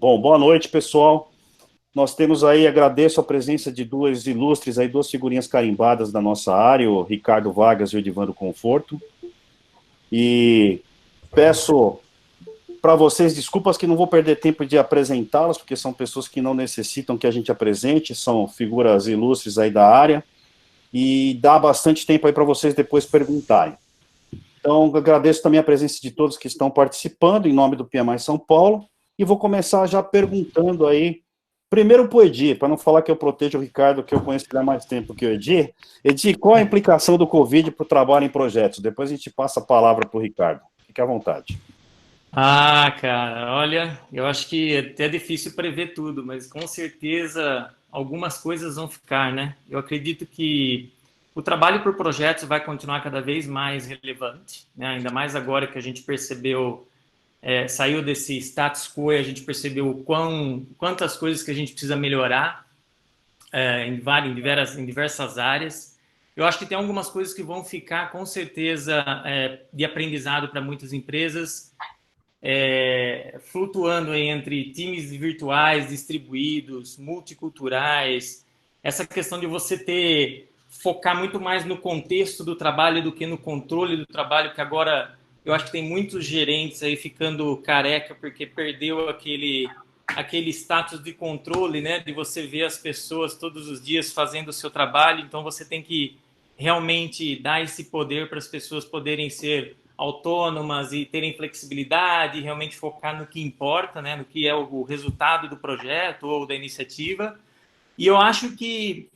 Bom, boa noite, pessoal. Nós temos aí, agradeço a presença de duas ilustres, aí, duas figurinhas carimbadas da nossa área, o Ricardo Vargas e o Edivando Conforto. E peço para vocês desculpas que não vou perder tempo de apresentá-las, porque são pessoas que não necessitam que a gente apresente, são figuras ilustres aí da área, e dá bastante tempo aí para vocês depois perguntarem. Então, agradeço também a presença de todos que estão participando, em nome do PMI São Paulo, e vou começar já perguntando aí, primeiro para o Edir, para não falar que eu protejo o Ricardo, que eu conheço ele há mais tempo que o Edir. Edir, qual a implicação do Covid para o trabalho em projetos? Depois a gente passa a palavra para o Ricardo. Fique à vontade. Cara, olha, eu acho que é até difícil prever tudo, mas com certeza algumas coisas vão ficar, né? Eu acredito que o trabalho por projetos vai continuar cada vez mais relevante, né? Ainda mais agora que a gente percebeu, saiu desse status quo e a gente percebeu quantas coisas que a gente precisa melhorar em diversas áreas. Eu acho que tem algumas coisas que vão ficar, com certeza, de aprendizado para muitas empresas, flutuando entre times virtuais, distribuídos, multiculturais, essa questão de você focar muito mais no contexto do trabalho do que no controle do trabalho, que agora eu acho que tem muitos gerentes aí ficando careca porque perdeu aquele status de controle, né, de você ver as pessoas todos os dias fazendo o seu trabalho, então você tem que realmente dar esse poder para as pessoas poderem ser autônomas e terem flexibilidade, e realmente focar no que importa, né, no que é o resultado do projeto ou da iniciativa. E eu acho que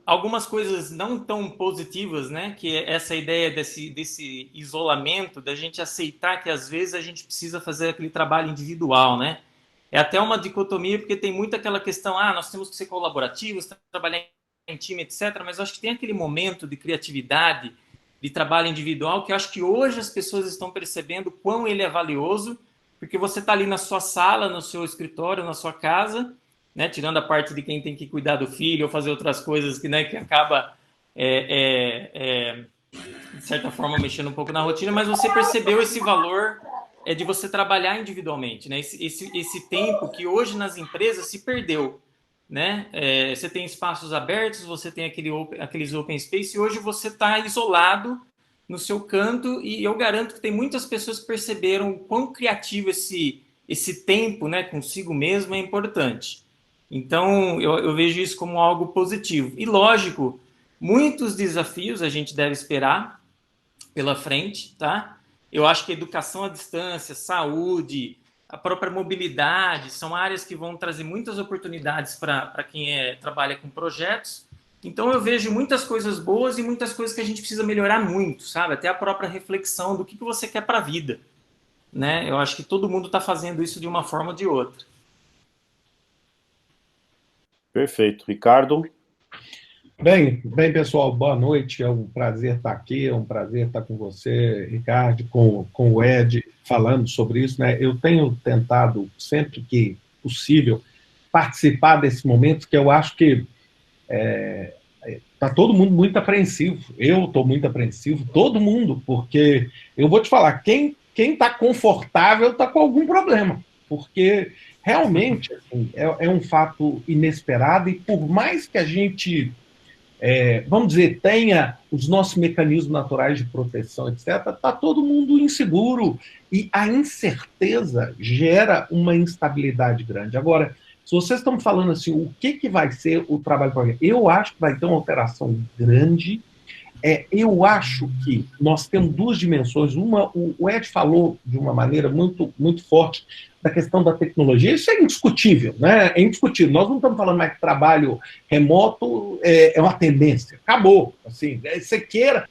algumas coisas não tão positivas, né, que é essa ideia desse isolamento, da gente aceitar que às vezes a gente precisa fazer aquele trabalho individual, né? É até uma dicotomia, porque tem muito aquela questão, nós temos que ser colaborativos, trabalhar em time, etc. Mas eu acho que tem aquele momento de criatividade, de trabalho individual, que eu acho que hoje as pessoas estão percebendo quão ele é valioso, porque você está ali na sua sala, no seu escritório, na sua casa, né, tirando a parte de quem tem que cuidar do filho ou fazer outras coisas que, né, que acaba, de certa forma, mexendo um pouco na rotina, mas você percebeu esse valor de você trabalhar individualmente, né? Esse tempo que hoje nas empresas se perdeu, né? Você tem espaços abertos, você tem aqueles open space, e hoje você está isolado no seu canto, e eu garanto que tem muitas pessoas que perceberam o quão criativo esse tempo, né, consigo mesmo é importante. Então, eu vejo isso como algo positivo. E, lógico, muitos desafios a gente deve esperar pela frente, tá? Eu acho que educação à distância, saúde, a própria mobilidade, são áreas que vão trazer muitas oportunidades para quem trabalha com projetos. Então, eu vejo muitas coisas boas e muitas coisas que a gente precisa melhorar muito, sabe? Até a própria reflexão do que você quer para a vida, né? Eu acho que todo mundo está fazendo isso de uma forma ou de outra. Perfeito. Ricardo? Bem, pessoal, boa noite. É um prazer estar aqui, é um prazer estar com você, Ricardo, com o Ed, falando sobre isso, né? Eu tenho tentado, sempre que possível, participar desse momento, que eu acho que está todo mundo muito apreensivo. Eu estou muito apreensivo, todo mundo, porque eu vou te falar, quem está confortável está com algum problema, porque realmente assim, é um fato inesperado, e por mais que a gente vamos dizer, tenha os nossos mecanismos naturais de proteção, etc., está todo mundo inseguro, e a incerteza gera uma instabilidade grande. Agora, se vocês estão falando assim, o que vai ser o trabalho para alguém? Eu acho que vai ter uma alteração grande. Eu acho que nós temos duas dimensões. Uma, o Ed falou de uma maneira muito, muito forte da questão da tecnologia. Isso é indiscutível, né? É indiscutível. Nós não estamos falando mais que trabalho remoto é uma tendência. Acabou. Assim, você queira.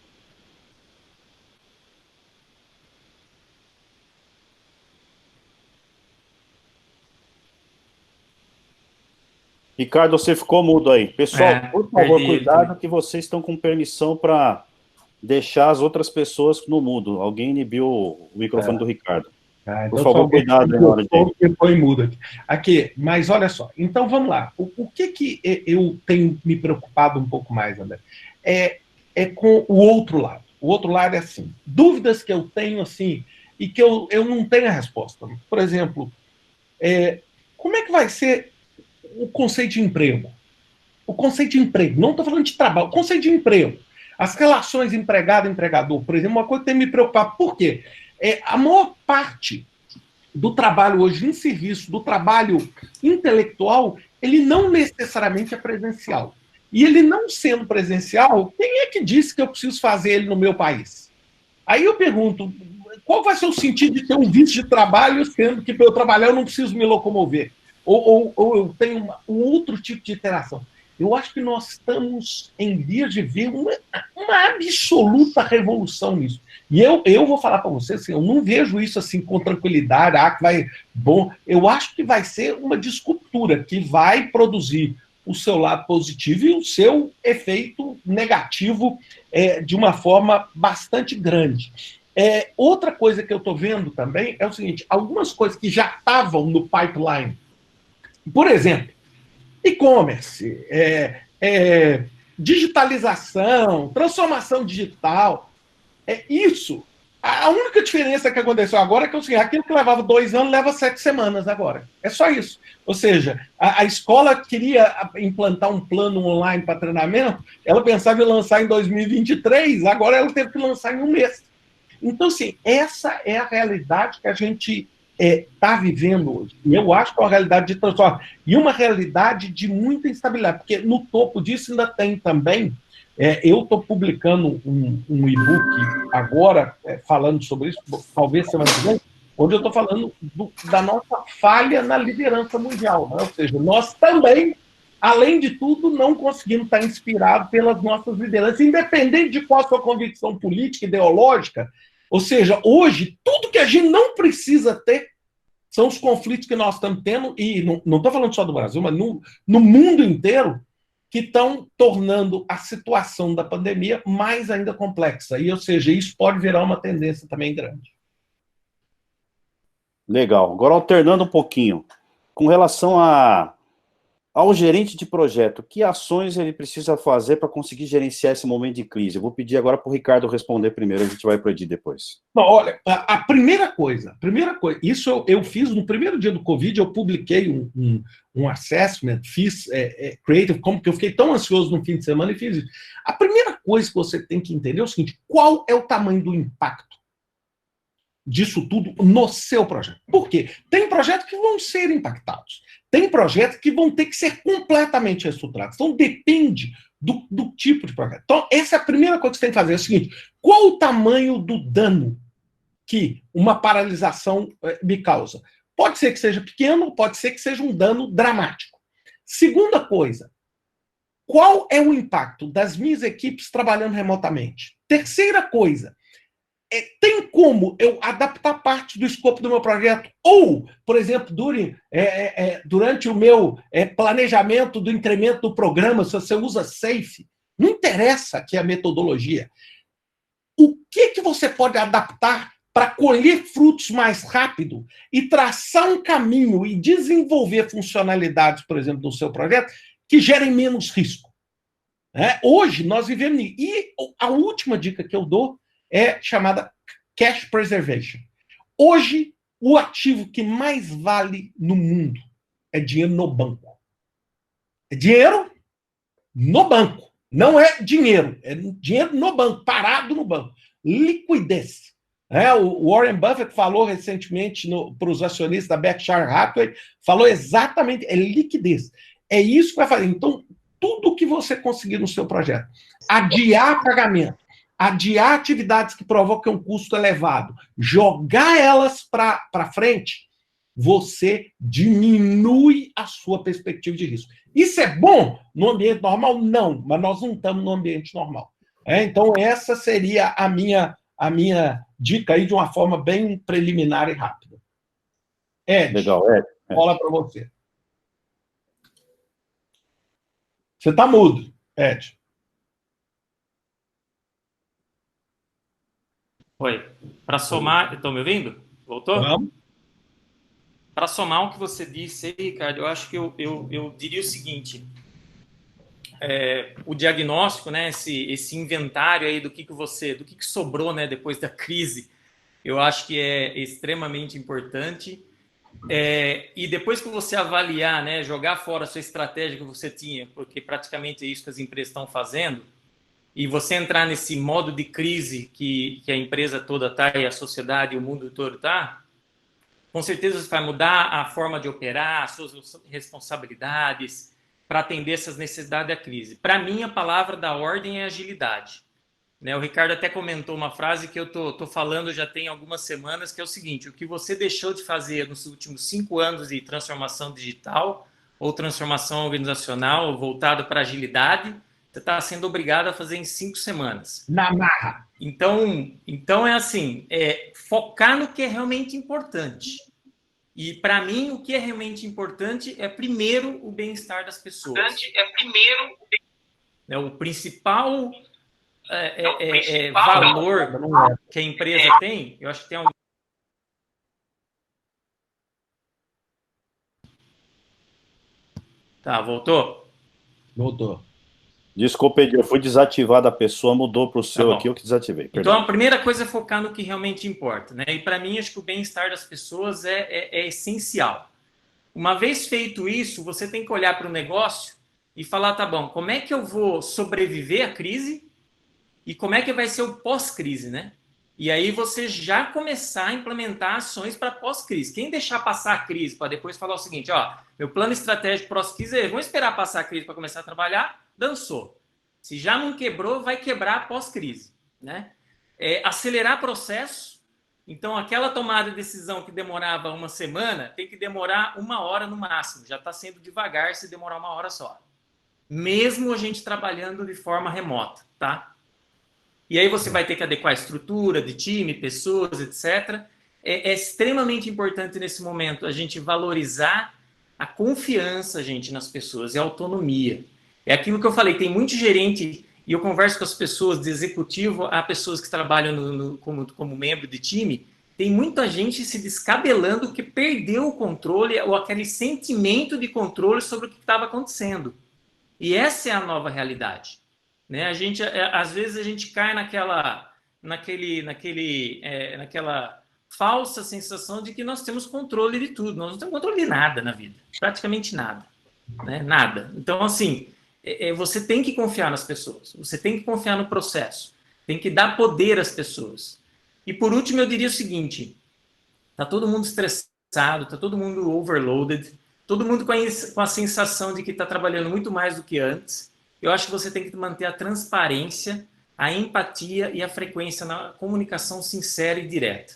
Ricardo, você ficou mudo aí. Pessoal, por favor, cuidado que vocês estão com permissão para deixar as outras pessoas no mudo. Alguém inibiu o microfone do Ricardo. Então por favor, cuidado aí na hora de... Põe mudo aqui. Mas olha só, então vamos lá. O que eu tenho me preocupado um pouco mais, André? É com o outro lado. O outro lado é assim, dúvidas que eu tenho assim, e que eu não tenho a resposta. Por exemplo, como é que vai ser o conceito de emprego? O conceito de emprego, não estou falando de trabalho, o conceito de emprego. As relações empregado-empregador, por exemplo, uma coisa que tem que me preocupar. Por quê? A maior parte do trabalho hoje em serviço, do trabalho intelectual, ele não necessariamente é presencial. E ele não sendo presencial, quem é que disse que eu preciso fazer ele no meu país? Aí eu pergunto, qual vai ser o sentido de ter um visto de trabalho, sendo que para eu trabalhar eu não preciso me locomover? Ou eu tenho um outro tipo de interação? Eu acho que nós estamos em vias de ver uma absoluta revolução nisso. E eu vou falar para você, assim, eu não vejo isso assim com tranquilidade, que vai bom. Eu acho que vai ser uma disruptura que vai produzir o seu lado positivo e o seu efeito negativo de uma forma bastante grande. Outra coisa que eu estou vendo também é o seguinte, algumas coisas que já estavam no pipeline, por exemplo, e-commerce, digitalização, transformação digital, isso. A única diferença que aconteceu agora é que aquilo que levava 2 anos leva 7 semanas agora. É só isso. Ou seja, a escola queria implantar um plano online para treinamento, ela pensava em lançar em 2023, agora ela teve que lançar em um mês. Então, assim, essa é a realidade que a gente está vivendo hoje. E eu acho que é uma realidade de transformação. E uma realidade de muita instabilidade, porque no topo disso ainda tem também. Eu estou publicando um e-book agora, falando sobre isso, talvez semana que vem, onde eu estou falando da nossa falha na liderança mundial. Né? Ou seja, nós também, além de tudo, não conseguimos estar inspirados pelas nossas lideranças, independente de qual a sua convicção política, ideológica. Ou seja, hoje, tudo que a gente não precisa ter são os conflitos que nós estamos tendo, e não estou falando só do Brasil, mas no mundo inteiro, que estão tornando a situação da pandemia mais ainda complexa. E, ou seja, isso pode virar uma tendência também grande. Legal. Agora, alternando um pouquinho, com relação ao gerente de projeto, que ações ele precisa fazer para conseguir gerenciar esse momento de crise? Eu vou pedir agora para o Ricardo responder primeiro, a gente vai para o Edi depois. Não, olha, a primeira coisa, isso eu fiz no primeiro dia do Covid, eu publiquei um assessment, fiz creative, como que eu fiquei tão ansioso no fim de semana e fiz isso. A primeira coisa que você tem que entender é o seguinte, qual é o tamanho do impacto disso tudo no seu projeto? Por quê? Tem projetos que vão ser impactados, tem projetos que vão ter que ser completamente reestruturados. Então, depende do tipo de projeto. Então, essa é a primeira coisa que você tem que fazer. É o seguinte, qual o tamanho do dano que uma paralisação me causa? Pode ser que seja pequeno, pode ser que seja um dano dramático. Segunda coisa, qual é o impacto das minhas equipes trabalhando remotamente? Terceira coisa, tem como eu adaptar parte do escopo do meu projeto? Ou, por exemplo, durante o meu planejamento do incremento do programa, se você usa SAFe, não interessa aqui a metodologia. O que você pode adaptar para colher frutos mais rápido e traçar um caminho e desenvolver funcionalidades, por exemplo, do seu projeto, que gerem menos risco? Hoje, nós vivemos... E a última dica que eu dou é chamada cash preservation. Hoje, o ativo que mais vale no mundo é dinheiro no banco. É dinheiro no banco. Não é dinheiro no banco, parado no banco. Liquidez. O Warren Buffett falou recentemente para os acionistas da Berkshire Hathaway, falou exatamente, é liquidez. É isso que vai fazer. Então, tudo que você conseguir no seu projeto, adiar pagamento, adiar atividades que provocam um custo elevado, jogar elas para frente, você diminui a sua perspectiva de risco. Isso é bom no ambiente normal? Não, mas nós não estamos no ambiente normal. Então, essa seria a minha dica aí de uma forma bem preliminar e rápida. Ed, legal, bola para você. Você está mudo, Ed. Oi. Para somar... Estão me ouvindo? Voltou? Vamos. Para somar o que você disse aí, Ricardo, eu acho que eu diria o seguinte. O diagnóstico, né, esse inventário aí do que sobrou, né, depois da crise, eu acho que é extremamente importante. E depois que você avaliar, né, jogar fora a sua estratégia que você tinha, porque praticamente é isso que as empresas estão fazendo, e você entrar nesse modo de crise que a empresa toda está e a sociedade e o mundo todo está, com certeza você vai mudar a forma de operar, as suas responsabilidades para atender essas necessidades da crise. Para mim, a palavra da ordem é agilidade. Né? O Ricardo até comentou uma frase que eu tô falando já tem algumas semanas, que é o seguinte: o que você deixou de fazer nos últimos 5 anos de transformação digital ou transformação organizacional voltado para agilidade, você está sendo obrigado a fazer em 5 semanas. Na marra. Então é assim, focar no que é realmente importante. E para mim, o que é realmente importante é primeiro o bem-estar das pessoas. O principal valor que a empresa tem, eu acho que tem algum... Tá, voltou? Voltou. Desculpa, Edi, eu fui desativado a pessoa, mudou para o seu aqui, eu que desativei. Perdão. Então, a primeira coisa é focar no que realmente importa, né? E para mim, acho que o bem-estar das pessoas é essencial. Uma vez feito isso, você tem que olhar para o negócio e falar, tá bom, como é que eu vou sobreviver à crise e como é que vai ser o pós-crise, né? E aí você já começar a implementar ações para pós-crise. Quem deixar passar a crise para depois falar o seguinte, ó, meu plano estratégico pós-crise é, vamos esperar passar a crise para começar a trabalhar, dançou. Se já não quebrou, vai quebrar pós-crise, né? Acelerar processo. Então, aquela tomada de decisão que demorava 1 semana tem que demorar 1 hora no máximo. Já está sendo devagar se demorar 1 hora só. Mesmo a gente trabalhando de forma remota, tá? E aí você vai ter que adequar a estrutura de time, pessoas, etc. É extremamente importante nesse momento a gente valorizar a confiança, gente, nas pessoas e a autonomia. É aquilo que eu falei, tem muito gerente, e eu converso com as pessoas de executivo, há pessoas que trabalham como membro de time, tem muita gente se descabelando que perdeu o controle ou aquele sentimento de controle sobre o que estava acontecendo. E essa é a nova realidade. Né? Às vezes a gente cai naquela falsa sensação de que nós temos controle de tudo. Nós não temos controle de nada na vida, praticamente nada. Né? Nada. Então, assim, você tem que confiar nas pessoas, você tem que confiar no processo, tem que dar poder às pessoas. E por último, eu diria o seguinte: está todo mundo estressado, está todo mundo overloaded, todo mundo com a sensação de que está trabalhando muito mais do que antes. Eu acho que você tem que manter a transparência, a empatia e a frequência na comunicação sincera e direta.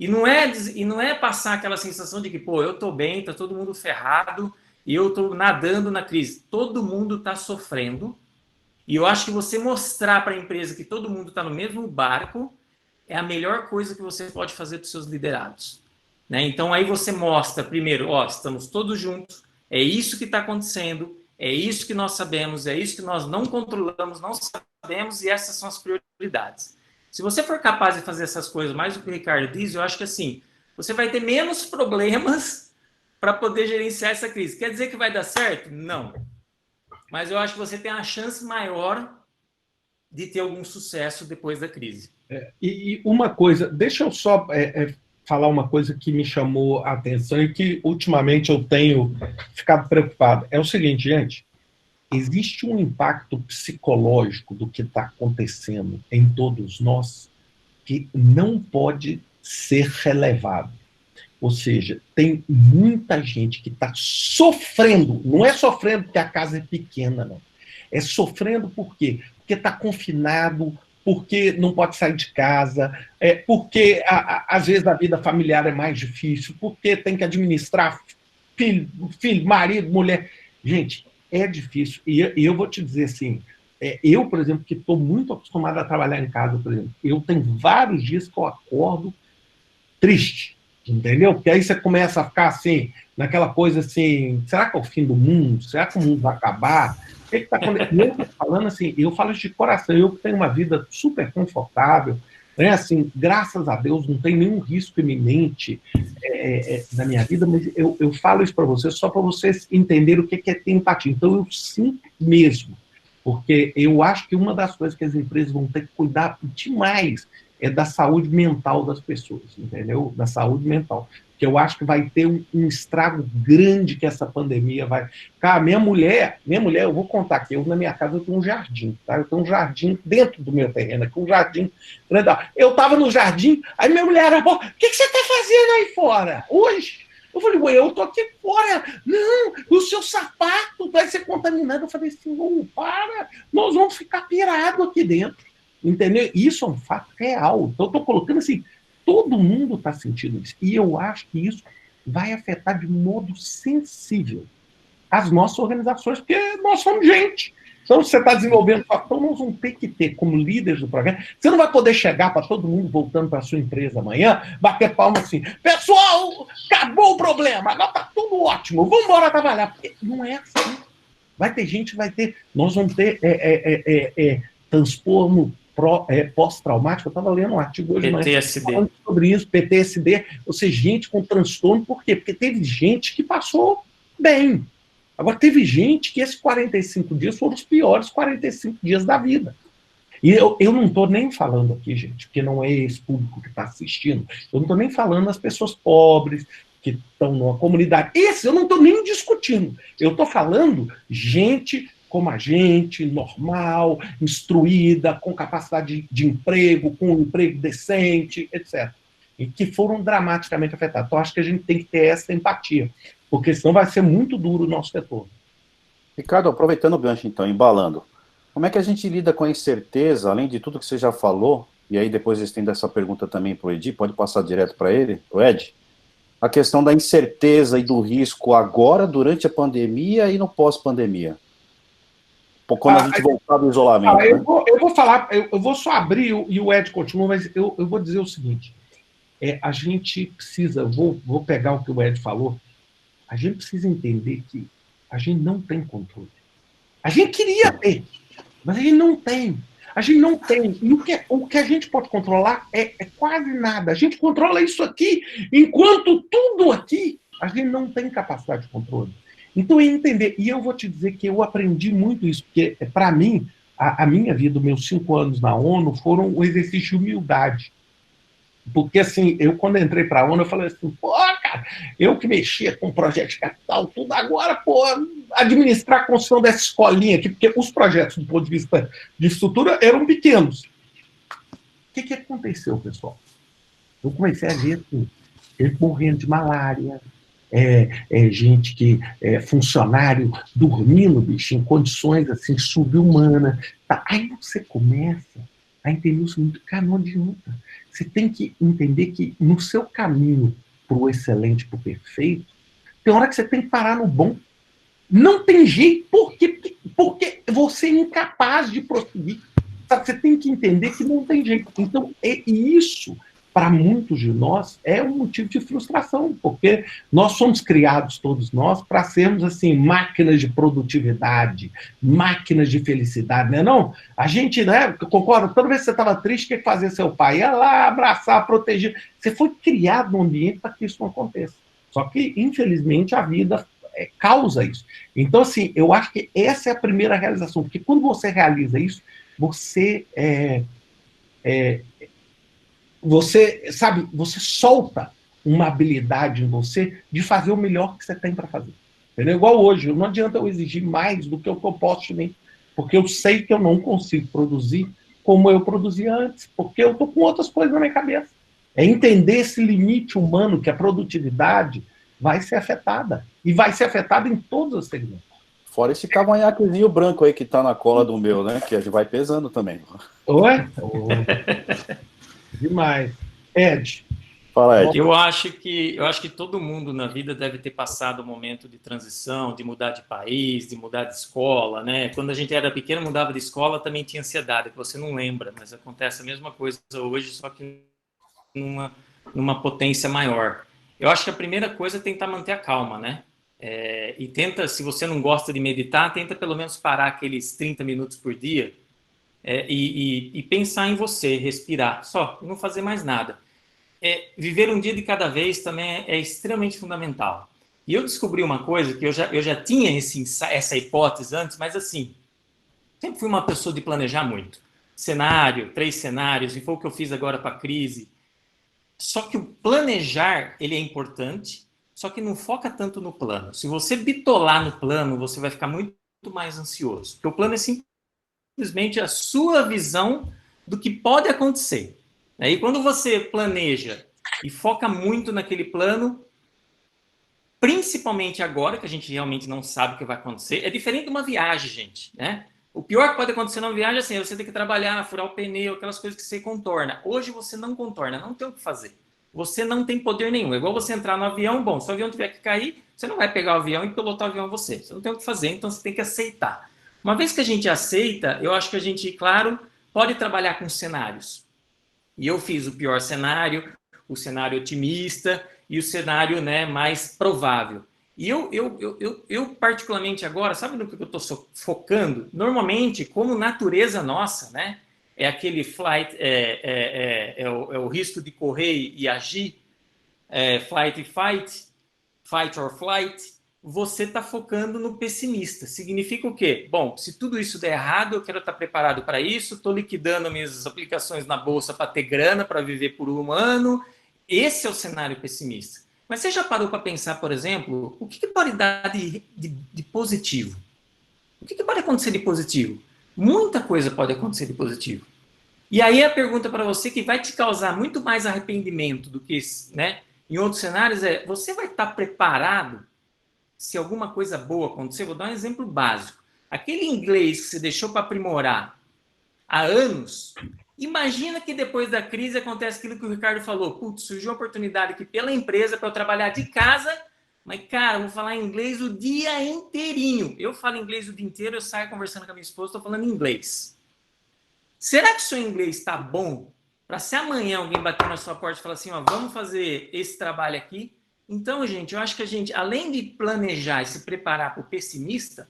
E não é passar aquela sensação de que, pô, eu estou bem, está todo mundo ferrado, e eu estou nadando na crise. Todo mundo está sofrendo. E eu acho que você mostrar para a empresa que todo mundo está no mesmo barco é a melhor coisa que você pode fazer para os seus liderados. Né? Então, aí você mostra, primeiro, ó, estamos todos juntos, é isso que está acontecendo, é isso que nós sabemos, é isso que nós não controlamos, não sabemos, e essas são as prioridades. Se você for capaz de fazer essas coisas, mais do que o Ricardo diz, eu acho que assim, você vai ter menos problemas para poder gerenciar essa crise. Quer dizer que vai dar certo? Não. Mas eu acho que você tem a chance maior de ter algum sucesso depois da crise. E uma coisa, deixa eu só falar uma coisa que me chamou a atenção e que ultimamente eu tenho ficado preocupado. É o seguinte, gente, existe um impacto psicológico do que está acontecendo em todos nós que não pode ser relevado. Ou seja, tem muita gente que está sofrendo, não é sofrendo porque a casa é pequena, não. É sofrendo por quê? Porque está confinado, porque não pode sair de casa, porque às vezes a vida familiar é mais difícil, porque tem que administrar filho, marido, mulher. Gente, é difícil. E eu vou te dizer assim, eu, por exemplo, que estou muito acostumado a trabalhar em casa, por exemplo, eu tenho vários dias que eu acordo triste, entendeu? Porque aí você começa a ficar assim, naquela coisa assim, será que é o fim do mundo? Será que o mundo vai acabar? O que está acontecendo? Eu tô falando assim, eu falo isso de coração, eu que tenho uma vida super confortável, né? Assim, graças a Deus, não tem nenhum risco iminente na minha vida, mas eu falo isso para vocês só para vocês entenderem o que é ter empatia. Então, eu sinto mesmo, porque eu acho que uma das coisas que as empresas vão ter que cuidar demais é da saúde mental das pessoas, entendeu? Da saúde mental. Que eu acho que vai ter um estrago grande que essa pandemia vai... Cara, minha mulher, eu vou contar aqui, na minha casa eu tenho um jardim, tá? Eu tenho um jardim dentro do meu terreno, aqui um jardim grande. Eu estava no jardim, aí minha mulher era, o que você está fazendo aí fora? Hoje? Eu falei, ué, eu tô aqui fora. Não, o seu sapato vai ser contaminado. Eu falei assim, para, nós vamos ficar pirados aqui dentro. Entendeu? Isso é um fato real. Então, eu estou colocando assim, todo mundo está sentindo isso. E eu acho que isso vai afetar de modo sensível as nossas organizações, porque nós somos gente. Então, se você está desenvolvendo, então nós vamos ter que ter, como líderes do programa, você não vai poder chegar para todo mundo voltando para a sua empresa amanhã, bater palma assim, pessoal, acabou o problema, agora está tudo ótimo, vamos embora trabalhar. Porque não é assim. Vai ter gente, nós vamos ter transtorno pós-traumático. Eu estava lendo um artigo hoje PTSD. Sobre isso, PTSD, ou seja, gente com transtorno, por quê? Porque teve gente que passou bem. Agora, teve gente que esses 45 dias foram os piores 45 dias da vida. E eu não estou nem falando aqui, gente, porque não é esse público que está assistindo, eu não estou nem falando das pessoas pobres que estão numa comunidade. Esse eu não estou nem discutindo. Eu estou falando gente como a gente, normal, instruída, com capacidade de emprego, com um emprego decente, etc. E que foram dramaticamente afetados. Então, acho que a gente tem que ter essa empatia, porque senão vai ser muito duro o nosso retorno. Ricardo, aproveitando o gancho, então, embalando, como é que a gente lida com a incerteza, além de tudo que você já falou, e aí depois eu estendo essa pergunta também para o Edi, pode passar direto para ele, o Ed, a questão da incerteza e do risco agora, durante a pandemia e no pós-pandemia? Quando a gente voltar do isolamento. Eu vou falar, eu vou só abrir e o Ed continua, mas eu vou dizer o seguinte, a gente precisa, vou pegar o que o Ed falou, a gente precisa entender que a gente não tem controle. A gente queria ter, mas a gente não tem. A gente não tem. E o que a gente pode controlar é quase nada. A gente controla isso aqui, enquanto tudo aqui, a gente não tem capacidade de controle. Então, é entender. E eu vou te dizer que eu aprendi muito isso, porque, para mim, a minha vida, os meus 5 anos na ONU, foram um exercício de humildade. Porque, assim, eu quando entrei para a ONU, eu falei assim, pô, cara, eu que mexia com projeto de capital, tudo agora, pô, administrar a construção dessa escolinha aqui, porque os projetos, do ponto de vista de estrutura, eram pequenos. O que aconteceu, pessoal? Eu comecei a ver assim, gente morrendo de malária, gente que funcionário dormindo, bicho, em condições assim, subhumanas. Tá? Aí você começa a entender o seguinte, cara, não adianta. Você tem que entender que no seu caminho para o excelente, para o perfeito, tem hora que você tem que parar no bom. Não tem jeito, porque você é incapaz de prosseguir. Sabe? Você tem que entender que não tem jeito. Então, isso, para muitos de nós, é um motivo de frustração, porque nós somos criados, todos nós, para sermos assim, máquinas de produtividade, máquinas de felicidade, né? Não, a gente, né, concorda, toda vez que você estava triste, o que fazia seu pai? Ia lá abraçar, proteger. Você foi criado num ambiente para que isso não aconteça. Só que, infelizmente, a vida causa isso. Então, assim, eu acho que essa é a primeira realização, porque quando você realiza isso, você sabe, você solta uma habilidade em você de fazer o melhor que você tem para fazer. Entendeu? Igual hoje, não adianta eu exigir mais do que o que eu posso de mim, porque eu sei que eu não consigo produzir como eu produzia antes, porque eu estou com outras coisas na minha cabeça. É entender esse limite humano, que a produtividade vai ser afetada, e vai ser afetada em todos os segmentos. Fora esse cavanhaquezinho branco aí que está na cola do meu, né, que vai pesando também. Oi? Demais. Ed. Fala, Ed. Eu acho que todo mundo na vida deve ter passado um momento de transição, de mudar de país, de mudar de escola, né? Quando a gente era pequeno, mudava de escola, também tinha ansiedade, que você não lembra, mas acontece a mesma coisa hoje, só que numa potência maior. Eu acho que a primeira coisa é tentar manter a calma, né? E tenta, se você não gosta de meditar, tenta pelo menos parar aqueles 30 minutos por dia e pensar em você, respirar, só, não fazer mais nada. Viver um dia de cada vez também é extremamente fundamental. E eu descobri uma coisa, que eu já tinha essa hipótese antes, mas assim, sempre fui uma pessoa de planejar muito. cenário, 3 cenários, e foi o que eu fiz agora para a crise. Só que o planejar, ele é importante, só que não foca tanto no plano. Se você bitolar no plano, você vai ficar muito mais ansioso. Porque o plano é simplesmente a sua visão do que pode acontecer. Aí, quando você planeja e foca muito naquele plano, principalmente agora, que a gente realmente não sabe o que vai acontecer, é diferente de uma viagem, gente, né? O pior que pode acontecer numa viagem é assim, você tem que trabalhar, furar o pneu, aquelas coisas que você contorna. Hoje você não contorna, não tem o que fazer. Você não tem poder nenhum. É igual você entrar no avião, bom, se o avião tiver que cair, você não vai pegar o avião e pilotar o avião você. Você não tem o que fazer, então você tem que aceitar. Uma vez que a gente aceita, eu acho que a gente, claro, pode trabalhar com cenários. E eu fiz o pior cenário, o cenário otimista e o cenário, né, mais provável. E eu particularmente agora, sabe no que eu estou focando? Normalmente, como natureza nossa, né, é aquele flight, é o risco de correr e agir, flight e fight or flight, você está focando no pessimista. Significa o quê? Bom, se tudo isso der errado, eu quero estar preparado para isso, estou liquidando minhas aplicações na bolsa para ter grana, para viver por um ano. Esse é o cenário pessimista. Mas você já parou para pensar, por exemplo, o que pode dar de positivo? O que pode acontecer de positivo? Muita coisa pode acontecer de positivo. E aí a pergunta para você que vai te causar muito mais arrependimento do que, né, em outros cenários é, você vai estar preparado se alguma coisa boa acontecer? Vou dar um exemplo básico. Aquele inglês que você deixou para aprimorar há anos, imagina que depois da crise acontece aquilo que o Ricardo falou. Putz, surgiu uma oportunidade aqui pela empresa para eu trabalhar de casa, mas, cara, eu vou falar inglês o dia inteirinho. Eu falo inglês o dia inteiro, eu saio conversando com a minha esposa, estou falando inglês. Será que o seu inglês está bom para se amanhã alguém bater na sua porta e falar assim, ó, vamos fazer esse trabalho aqui? Então, gente, eu acho que a gente, além de planejar e se preparar para o pessimista,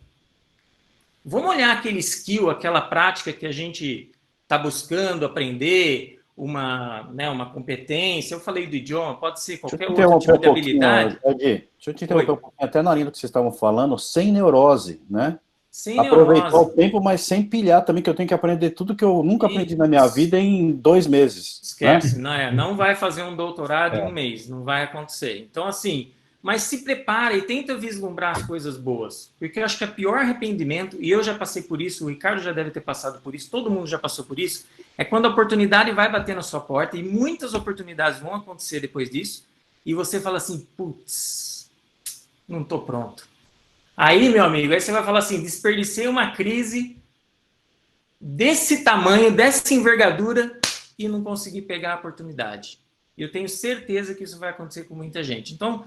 vamos olhar aquele skill, aquela prática que a gente está buscando aprender, uma competência. Eu falei do idioma, pode ser qualquer outro tipo de habilidade. Deixa eu te interromper um pouquinho, até na linha do que vocês estavam falando, sem neurose, né? Sem aproveitar neurose. o tempo, mas sem pilhar também, que eu tenho que aprender tudo que eu nunca aprendi na minha vida em 2 meses. Esquece, né? Não vai fazer um doutorado em um mês, não vai acontecer. Então, assim, mas se prepara e tenta vislumbrar as coisas boas, porque eu acho que o pior arrependimento, e eu já passei por isso, o Ricardo já deve ter passado por isso, todo mundo já passou por isso, é quando a oportunidade vai bater na sua porta, e muitas oportunidades vão acontecer depois disso, e você fala assim, putz, não estou pronto. Aí, meu amigo, aí você vai falar assim, desperdicei uma crise desse tamanho, dessa envergadura, e não consegui pegar a oportunidade. E eu tenho certeza que isso vai acontecer com muita gente. Então,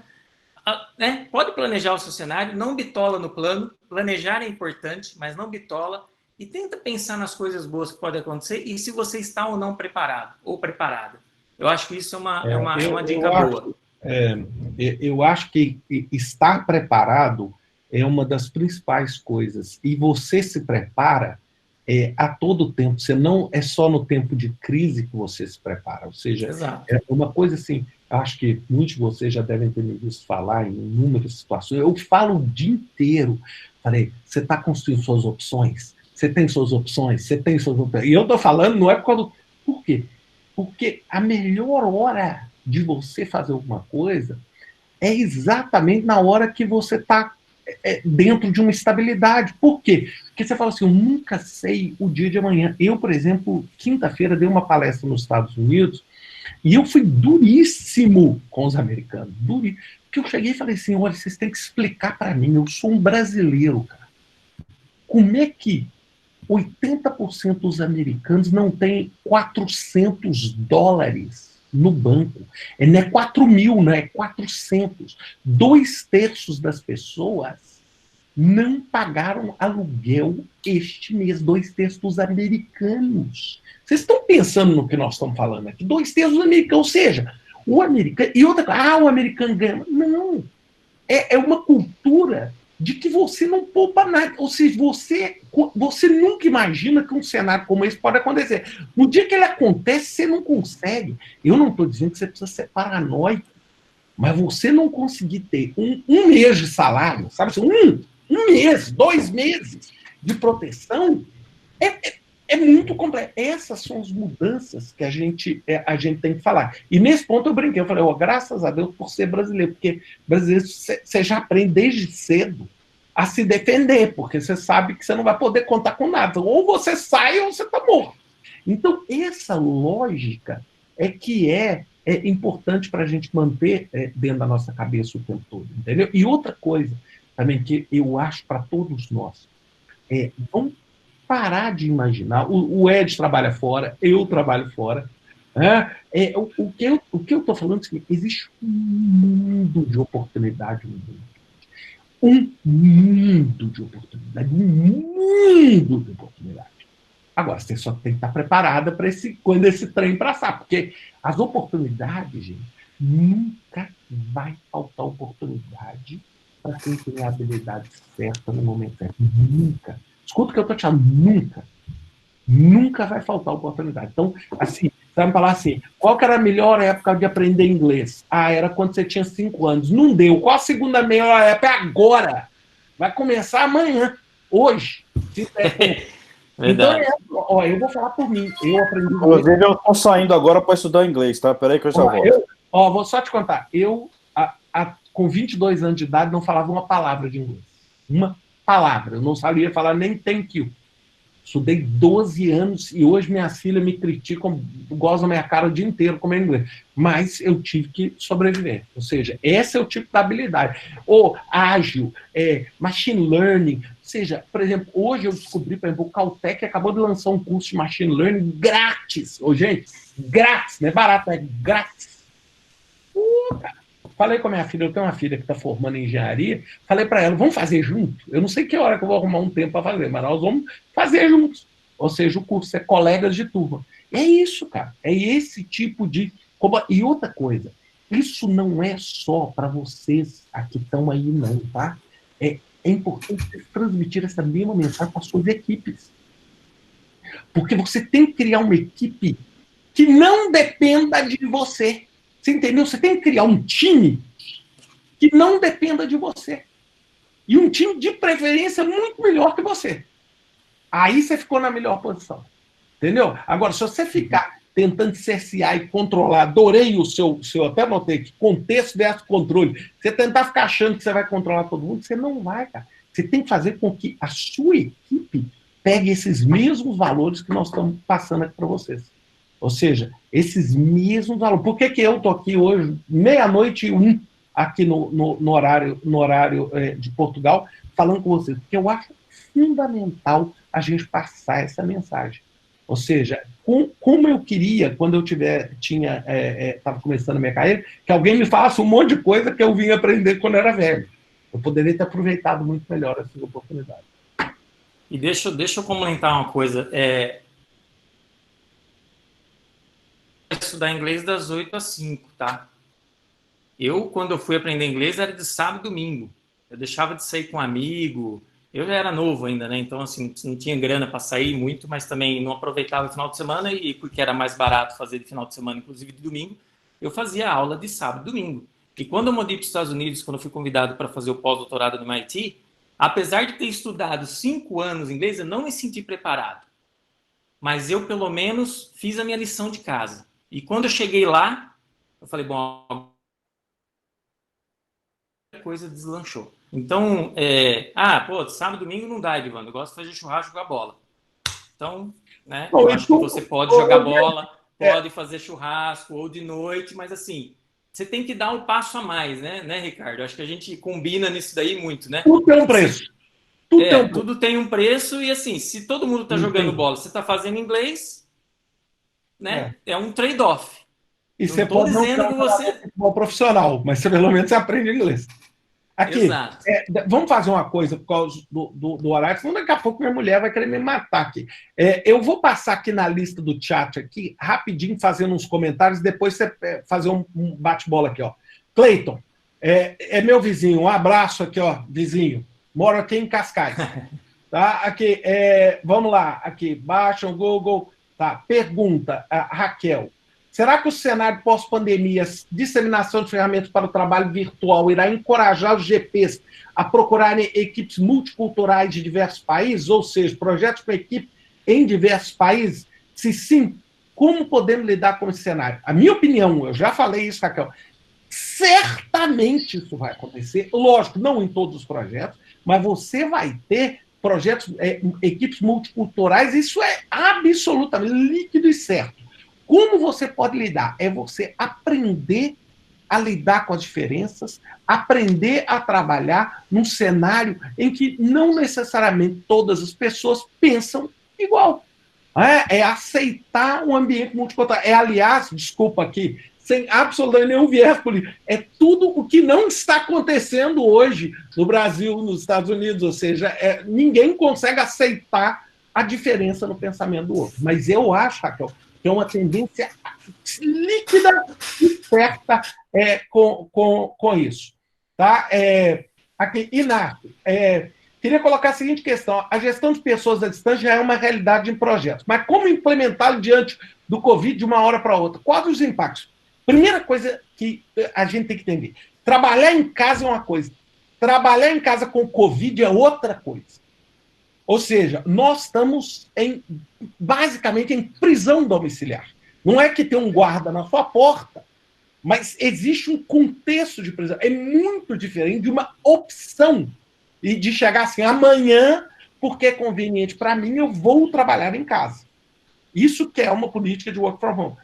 né, pode planejar o seu cenário, não bitola no plano, planejar é importante, mas não bitola, e tenta pensar nas coisas boas que podem acontecer, e se você está ou não preparado, ou preparada. Eu acho que isso é uma dica boa. Eu acho que estar preparado é uma das principais coisas. E você se prepara a todo tempo. Você não é só no tempo de crise que você se prepara. Ou seja, exato, é uma coisa assim, acho que muitos de vocês já devem ter me visto falar em inúmeras situações. Eu falo o dia inteiro. Falei, você está construindo suas opções? Você tem suas opções? Você tem suas opções? E eu estou falando, não é por causa do... Por quê? Porque a melhor hora de você fazer alguma coisa é exatamente na hora que você está dentro de uma estabilidade. Por quê? Porque você fala assim, eu nunca sei o dia de amanhã. Eu, por exemplo, quinta-feira dei uma palestra nos Estados Unidos e eu fui duríssimo com os americanos. Duríssimo. Porque eu cheguei e falei assim, olha, vocês têm que explicar para mim, eu sou um brasileiro, cara. Como é que 80% dos americanos não têm $400 no banco? Não é 4 mil, não é 400. 2/3 das pessoas não pagaram aluguel este mês. 2/3 dos americanos. Vocês estão pensando no que nós estamos falando aqui? 2/3 dos americanos, ou seja, o americano... E outra coisa, o americano ganha. Não. É uma cultura de que você não poupa nada. Ou seja, você nunca imagina que um cenário como esse pode acontecer. No dia que ele acontece, você não consegue. Eu não estou dizendo que você precisa ser paranoico, mas você não conseguir ter um mês de salário, sabe? Um mês, 2 meses de proteção, É muito complexo. Essas são as mudanças que a gente tem que falar. E nesse ponto eu brinquei, eu falei, graças a Deus por ser brasileiro, porque brasileiro você já aprende desde cedo a se defender, porque você sabe que você não vai poder contar com nada. Ou você sai ou você está morto. Então, essa lógica é que é importante para a gente manter dentro da nossa cabeça o tempo todo, entendeu? E outra coisa também que eu acho para todos nós, vamos parar de imaginar. O Ed trabalha fora, eu trabalho fora. O que eu estou falando é que existe um mundo de oportunidade no mundo. Um mundo de oportunidade. Um mundo de oportunidade. Agora, você só tem que estar preparada para quando esse trem passar, porque as oportunidades, gente, nunca vai faltar oportunidade para quem tem a habilidade certa no momento certo. Nunca. Escuta o que eu estou te falando, nunca. Nunca vai faltar oportunidade. Então, assim, você vai me falar assim, qual que era a melhor época de aprender inglês? Era quando você tinha 5 anos. Não deu. Qual a segunda melhor época? É agora. Vai começar amanhã, hoje. Então, eu vou falar por mim. Eu aprendi inglês. Inclusive, eu estou saindo agora para estudar inglês, tá? Peraí que eu já volto. Vou só te contar. Eu, com 22 anos de idade, não falava uma palavra de inglês. Uma palavra. Eu não sabia falar nem thank you. Estudei 12 anos e hoje minhas filhas me criticam, gozam minha cara o dia inteiro comendo inglês. Mas eu tive que sobreviver. Ou seja, esse é o tipo de habilidade. Ou ágil, machine learning. Ou seja, por exemplo, hoje eu descobri, por exemplo, o Caltech acabou de lançar um curso de machine learning grátis. Gente, grátis, não é barato, é grátis. Cara. Falei com a minha filha, eu tenho uma filha que está formando em engenharia, falei para ela, vamos fazer junto? Eu não sei que hora que eu vou arrumar um tempo para fazer, mas nós vamos fazer juntos. Ou seja, o curso é colegas de turma. É isso, cara. É esse tipo de... E outra coisa, isso não é só para vocês que estão aí, não, tá? É importante transmitir essa mesma mensagem para as suas equipes. Porque você tem que criar uma equipe que não dependa de você. Você entendeu? Você tem que criar um time que não dependa de você. E um time, de preferência, muito melhor que você. Aí você ficou na melhor posição. Entendeu? Agora, se você ficar tentando cercear e controlar, adorei o seu até notei que contexto versus controle. Você tentar ficar achando que você vai controlar todo mundo, você não vai, cara. Você tem que fazer com que a sua equipe pegue esses mesmos valores que nós estamos passando aqui para vocês. Ou seja, esses mesmos valores. Por que eu estou aqui hoje, 00:01, aqui no horário de Portugal, falando com vocês? Porque eu acho fundamental a gente passar essa mensagem. Ou seja, como eu queria, quando eu estava começando a minha carreira, que alguém me falasse um monte de coisa que eu vim aprender quando eu era velho. Eu poderia ter aproveitado muito melhor essas oportunidades. E deixa eu comentar uma coisa. Estudar inglês das 8 às 5, tá? Quando eu fui aprender inglês, era de sábado e domingo. Eu deixava de sair com um amigo. Eu já era novo ainda, né? Então, assim, não tinha grana para sair muito, mas também não aproveitava o final de semana e porque era mais barato fazer de final de semana, inclusive de domingo, eu fazia aula de sábado e domingo. E quando eu mudei para os Estados Unidos, quando eu fui convidado para fazer o pós-doutorado no MIT, apesar de ter estudado 5 anos inglês, eu não me senti preparado. Mas eu, pelo menos, fiz a minha lição de casa. E quando eu cheguei lá, eu falei, bom, a coisa deslanchou. Então, sábado e domingo não dá, Edvando. Eu gosto de fazer churrasco com a bola. Então, né, eu acho que você pode jogar bola, pode fazer churrasco ou de noite, mas assim, você tem que dar um passo a mais, né, Ricardo? Acho que a gente combina nisso daí muito, né? Tudo tem um preço. Tudo tem um preço e assim, se todo mundo está jogando bola, você está fazendo inglês, né? É um trade-off. E você pode não ser um bom profissional, mas pelo menos você aprende inglês. Aqui, vamos fazer uma coisa por causa do horário, senão daqui a pouco minha mulher vai querer me matar aqui. Eu vou passar aqui na lista do chat aqui, rapidinho, fazendo uns comentários, depois você fazer um bate-bola aqui, ó. Cleiton, é meu vizinho, um abraço aqui, ó, vizinho. Moro aqui em Cascais. Tá? Aqui, vamos lá, aqui, baixa o Google. Tá, pergunta, Raquel. Será que o cenário pós-pandemia, disseminação de ferramentas para o trabalho virtual, irá encorajar os GPs a procurarem equipes multiculturais de diversos países, ou seja, projetos com equipe em diversos países? Se sim, como podemos lidar com esse cenário? A minha opinião, eu já falei isso, Raquel, certamente isso vai acontecer, lógico, não em todos os projetos, mas você vai ter projetos, equipes multiculturais, isso é absolutamente líquido e certo. Como você pode lidar? É você aprender a lidar com as diferenças, aprender a trabalhar num cenário em que não necessariamente todas as pessoas pensam igual. É aceitar um ambiente multicultural. Aliás, desculpa aqui, sem absolutamente nenhum viés político, é tudo o que não está acontecendo hoje no Brasil, nos Estados Unidos, ou seja, ninguém consegue aceitar a diferença no pensamento do outro. Mas eu acho, Raquel, que é uma tendência líquida e certa com isso. Tá? Aqui, Inácio, queria colocar a seguinte questão. A gestão de pessoas à distância já é uma realidade em projetos, mas como implementá-lo diante do Covid de uma hora para outra? Quais os impactos? Primeira coisa que a gente tem que entender. Trabalhar em casa é uma coisa. Trabalhar em casa com Covid é outra coisa. Ou seja, nós estamos basicamente em prisão domiciliar. Não é que tem um guarda na sua porta, mas existe um contexto de prisão. É muito diferente de uma opção e de chegar assim, amanhã, porque é conveniente para mim, eu vou trabalhar em casa. Isso que é uma política de work from home.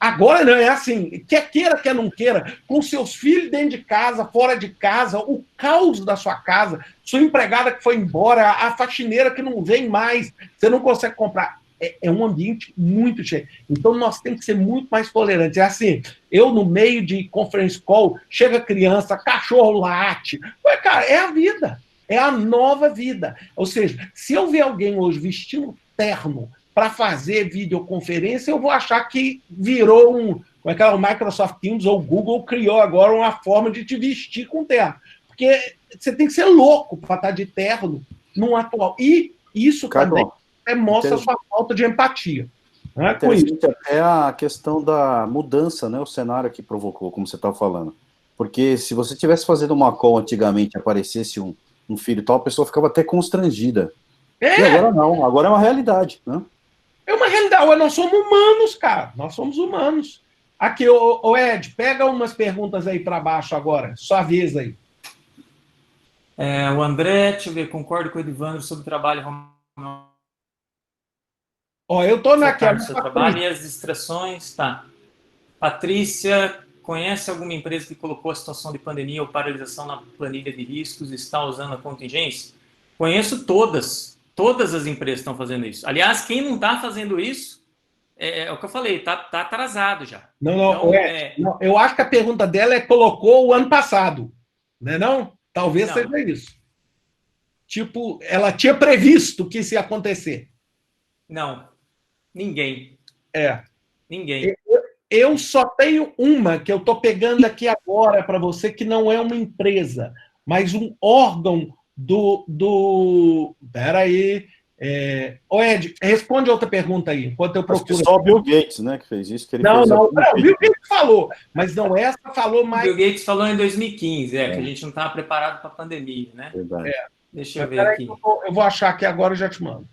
Agora não é assim, quer queira, quer não queira, com seus filhos dentro de casa, fora de casa, o caos da sua casa, sua empregada que foi embora, a faxineira que não vem mais, você não consegue comprar. É um ambiente muito cheio. Então nós temos que ser muito mais tolerantes. É assim, eu no meio de conference call, chega criança, cachorro late. Ué, cara, é a vida. É a nova vida. Ou seja, se eu ver alguém hoje vestindo terno para fazer videoconferência, eu vou achar que virou como é que é, o Microsoft Teams ou o Google criou agora uma forma de te vestir com terno. Porque você tem que ser louco para estar de terno num atual. E isso também mostra a sua falta de empatia. Né, com isso. Até a questão da mudança, né, o cenário que provocou, como você estava falando. Porque se você estivesse fazendo uma call antigamente, aparecesse um filho e tal, a pessoa ficava até constrangida. E agora não, agora é uma realidade, né? É uma realidade. Nós somos humanos, cara. Nós somos humanos. Aqui, ô Ed, pega umas perguntas aí para baixo agora. Sua vez aí. O André, deixa eu ver, concordo com o Edivandro sobre o trabalho. Eu tô naquela. No seu trabalho e as distrações, tá. Patrícia, conhece alguma empresa que colocou a situação de pandemia ou paralisação na planilha de riscos e está usando a contingência? Conheço todas. Todas as empresas estão fazendo isso. Aliás, quem não está fazendo isso, é o que eu falei, está atrasado já. Não, eu acho que a pergunta dela colocou o ano passado. Né, não? Talvez seja isso. Tipo, ela tinha previsto que isso ia acontecer. Não. Ninguém. Ninguém. Eu só tenho uma que eu estou pegando aqui agora para você, que não é uma empresa, mas um órgão Peraí. Ed, responde outra pergunta aí, enquanto eu procuro. Acho que só o Bill Gates, né, que fez isso. Que ele não, fez o Bill Gates falou, mas não essa falou mais. O Bill Gates falou em 2015, que a gente não estava preparado para a pandemia, né? Verdade. Deixa eu ver aqui. Eu vou achar aqui agora e já te mando.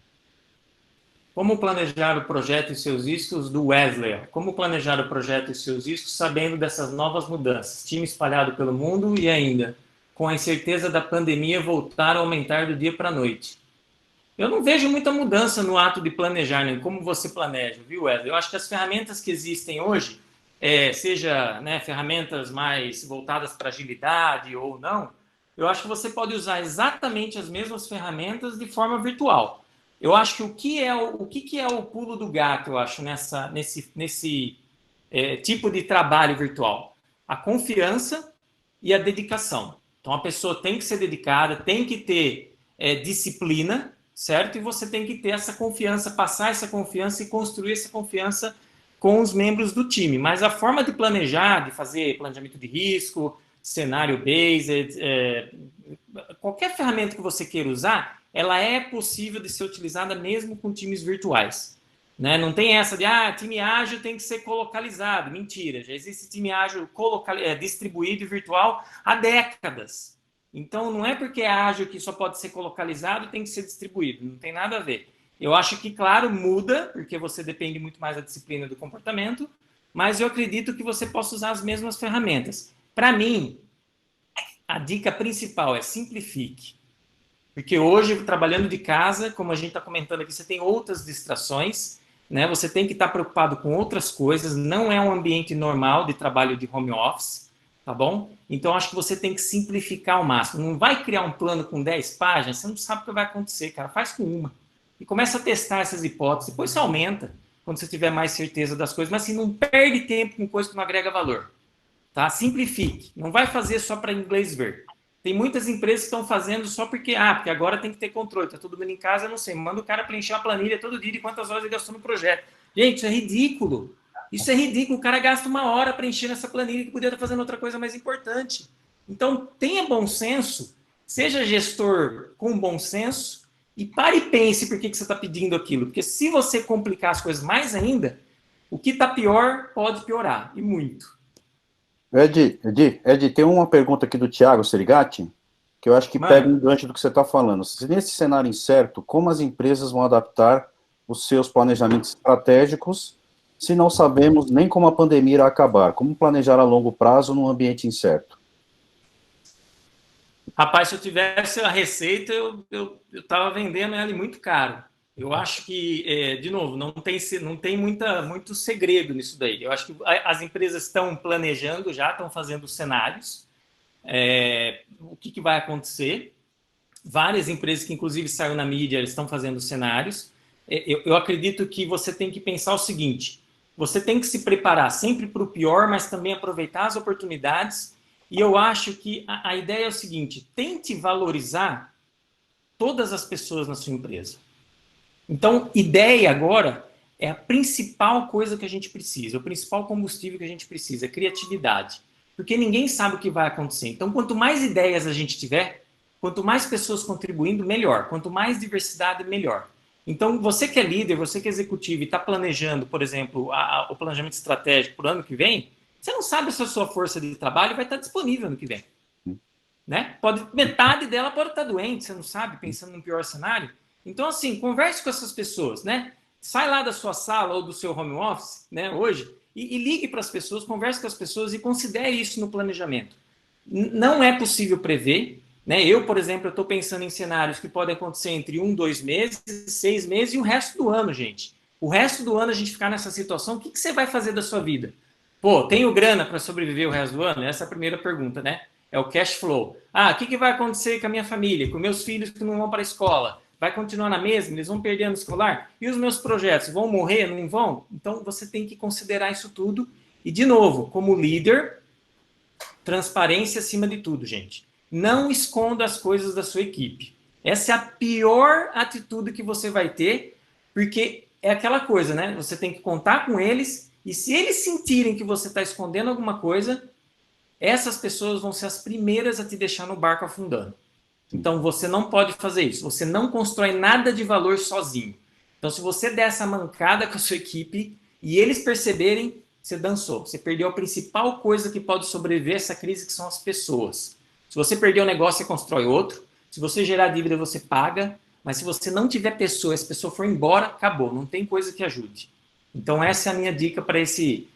Como planejar o projeto e seus riscos, do Wesley? Como planejar o projeto e seus riscos sabendo dessas novas mudanças? Time espalhado pelo mundo e ainda com a incerteza da pandemia voltar a aumentar do dia para a noite. Eu não vejo muita mudança no ato de planejar, nem como você planeja, viu, Wesley? Eu acho que as ferramentas que existem hoje, seja ferramentas mais voltadas para agilidade ou não, eu acho que você pode usar exatamente as mesmas ferramentas de forma virtual. Eu acho que o que é o pulo do gato, eu acho, nesse tipo de trabalho virtual? A confiança e a dedicação. Então, a pessoa tem que ser dedicada, tem que ter disciplina, certo? E você tem que ter essa confiança, passar essa confiança e construir essa confiança com os membros do time. Mas a forma de planejar, de fazer planejamento de risco, cenário based, qualquer ferramenta que você queira usar, ela é possível de ser utilizada mesmo com times virtuais. Né? Não tem essa de, time ágil tem que ser colocalizado. Mentira, já existe time ágil distribuído e virtual há décadas. Então, não é porque é ágil que só pode ser colocalizado e tem que ser distribuído. Não tem nada a ver. Eu acho que, claro, muda, porque você depende muito mais da disciplina do comportamento, mas eu acredito que você possa usar as mesmas ferramentas. Para mim, a dica principal é simplifique. Porque hoje, trabalhando de casa, como a gente está comentando aqui, você tem outras distrações, né? Você tem que estar preocupado com outras coisas, não é um ambiente normal de trabalho de home office, tá bom? Então, acho que você tem que simplificar ao máximo. Não vai criar um plano com 10 páginas, você não sabe o que vai acontecer, cara. Faz com uma. E começa a testar essas hipóteses, depois você aumenta, quando você tiver mais certeza das coisas, mas assim, não perde tempo com coisa que não agrega valor. Tá? Simplifique. Não vai fazer só para inglês ver. Tem muitas empresas que estão fazendo só porque agora tem que ter controle. Está todo mundo em casa, eu não sei. Manda o cara preencher uma planilha todo dia de quantas horas ele gastou no projeto. Gente, isso é ridículo. Isso é ridículo. O cara gasta 1 hora preenchendo essa planilha que podia estar fazendo outra coisa mais importante. Então, tenha bom senso, seja gestor com bom senso e pare e pense por que você está pedindo aquilo. Porque se você complicar as coisas mais ainda, o que está pior pode piorar, e muito. Ed, tem uma pergunta aqui do Thiago Serigati, que eu acho que pega um gancho do que você está falando. Se nesse cenário incerto, como as empresas vão adaptar os seus planejamentos estratégicos se não sabemos nem como a pandemia irá acabar? Como planejar a longo prazo num ambiente incerto? Rapaz, se eu tivesse a receita, eu estava vendendo ela muito caro. Eu acho que, de novo, não tem muito segredo nisso daí. Eu acho que as empresas estão planejando já, estão fazendo cenários. O que vai acontecer? Várias empresas que, inclusive, saíram na mídia, eles estão fazendo cenários. Eu acredito que você tem que pensar o seguinte: você tem que se preparar sempre para o pior, mas também aproveitar as oportunidades. E eu acho que a ideia é o seguinte: tente valorizar todas as pessoas na sua empresa. Então, ideia agora é a principal coisa que a gente precisa, o principal combustível que a gente precisa, é criatividade. Porque ninguém sabe o que vai acontecer. Então, quanto mais ideias a gente tiver, quanto mais pessoas contribuindo, melhor. Quanto mais diversidade, melhor. Então, você que é líder, você que é executivo e está planejando, por exemplo, o planejamento estratégico para o ano que vem, você não sabe se a sua força de trabalho vai estar disponível no que vem. Né? Metade dela pode estar doente, você não sabe, pensando no pior cenário. Então, assim, converse com essas pessoas, né? Sai lá da sua sala ou do seu home office, né, hoje, e ligue para as pessoas, converse com as pessoas e considere isso no planejamento. Não é possível prever, né? Eu, por exemplo, estou pensando em cenários que podem acontecer entre 1, 2 meses, 6 meses e o resto do ano, gente. O resto do ano a gente ficar nessa situação, o que você vai fazer da sua vida? Pô, tenho grana para sobreviver o resto do ano? Essa é a primeira pergunta, né? É o cash flow. O que vai acontecer com a minha família, com meus filhos que não vão para a escola? Vai continuar na mesma? Eles vão perder ano escolar? E os meus projetos vão morrer? Não vão? Então, você tem que considerar isso tudo. E, de novo, como líder, transparência acima de tudo, gente. Não esconda as coisas da sua equipe. Essa é a pior atitude que você vai ter, porque é aquela coisa, né? Você tem que contar com eles, e se eles sentirem que você está escondendo alguma coisa, essas pessoas vão ser as primeiras a te deixar no barco afundando. Então, você não pode fazer isso. Você não constrói nada de valor sozinho. Então, se você der essa mancada com a sua equipe e eles perceberem, você dançou. Você perdeu a principal coisa que pode sobreviver a essa crise, que são as pessoas. Se você perder o negócio, você constrói outro. Se você gerar dívida, você paga. Mas se você não tiver pessoa, se a pessoa for embora, acabou. Não tem coisa que ajude. Então, essa é a minha dica para esse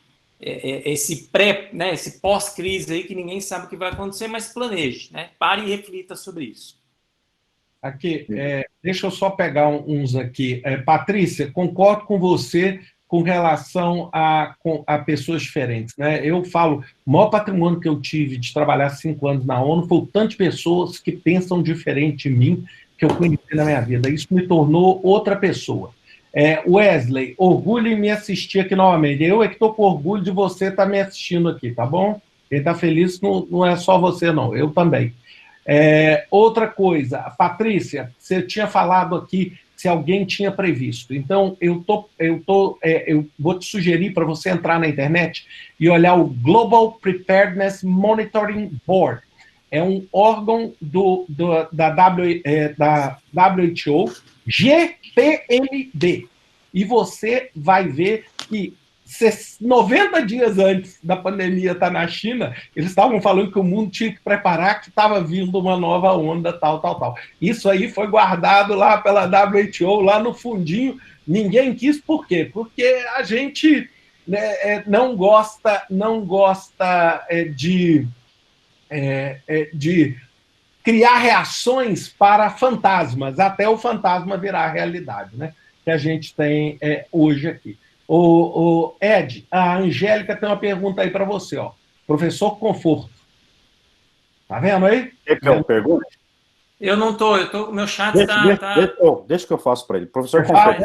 pós-crise aí, que ninguém sabe o que vai acontecer, mas planeje, né? Pare e reflita sobre isso. Aqui, deixa eu só pegar uns aqui. Patrícia, concordo com você com relação a pessoas diferentes, né? Eu falo, o maior patrimônio que eu tive de trabalhar 5 anos na ONU foi o tanto de pessoas que pensam diferente de mim, que eu conheci na minha vida. Isso me tornou outra pessoa. Wesley, orgulho em me assistir aqui novamente. Eu é que estou com orgulho de você estar me assistindo aqui, tá bom? Quem está feliz não é só você, não. Eu também. Outra coisa, Patrícia, você tinha falado aqui se alguém tinha previsto. Então, eu vou te sugerir para você entrar na internet e olhar o Global Preparedness Monitoring Board. É um órgão da WHO, GPMB. E você vai ver que 90 dias antes da pandemia estar na China, eles estavam falando que o mundo tinha que preparar, que estava vindo uma nova onda, tal. Isso aí foi guardado lá pela WHO, lá no fundinho. Ninguém quis, por quê? Porque a gente, né, não gosta de criar reações para fantasmas, até o fantasma virar realidade, né? Que a gente tem hoje aqui. O Ed, a Angélica tem uma pergunta aí para você, ó. Professor Conforto. Tá vendo aí? Quer que eu pergunte? Eu não tô, meu chat deixa que eu faço para ele. Professor Conforto,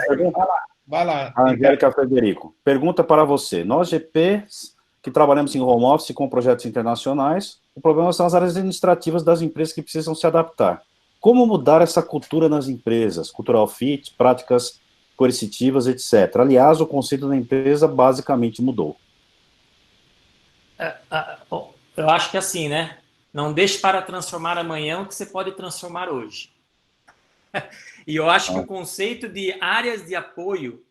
vai lá. A Angélica Frederico. Pergunta para você. Nós, GPs, que trabalhamos em home office com projetos internacionais, o problema são as áreas administrativas das empresas que precisam se adaptar. Como mudar essa cultura nas empresas? Cultural fit, práticas coercitivas, etc. Aliás, o conceito da empresa basicamente mudou. Eu acho que assim, né? Não deixe para transformar amanhã o que você pode transformar hoje. E eu acho que o conceito de áreas de apoio,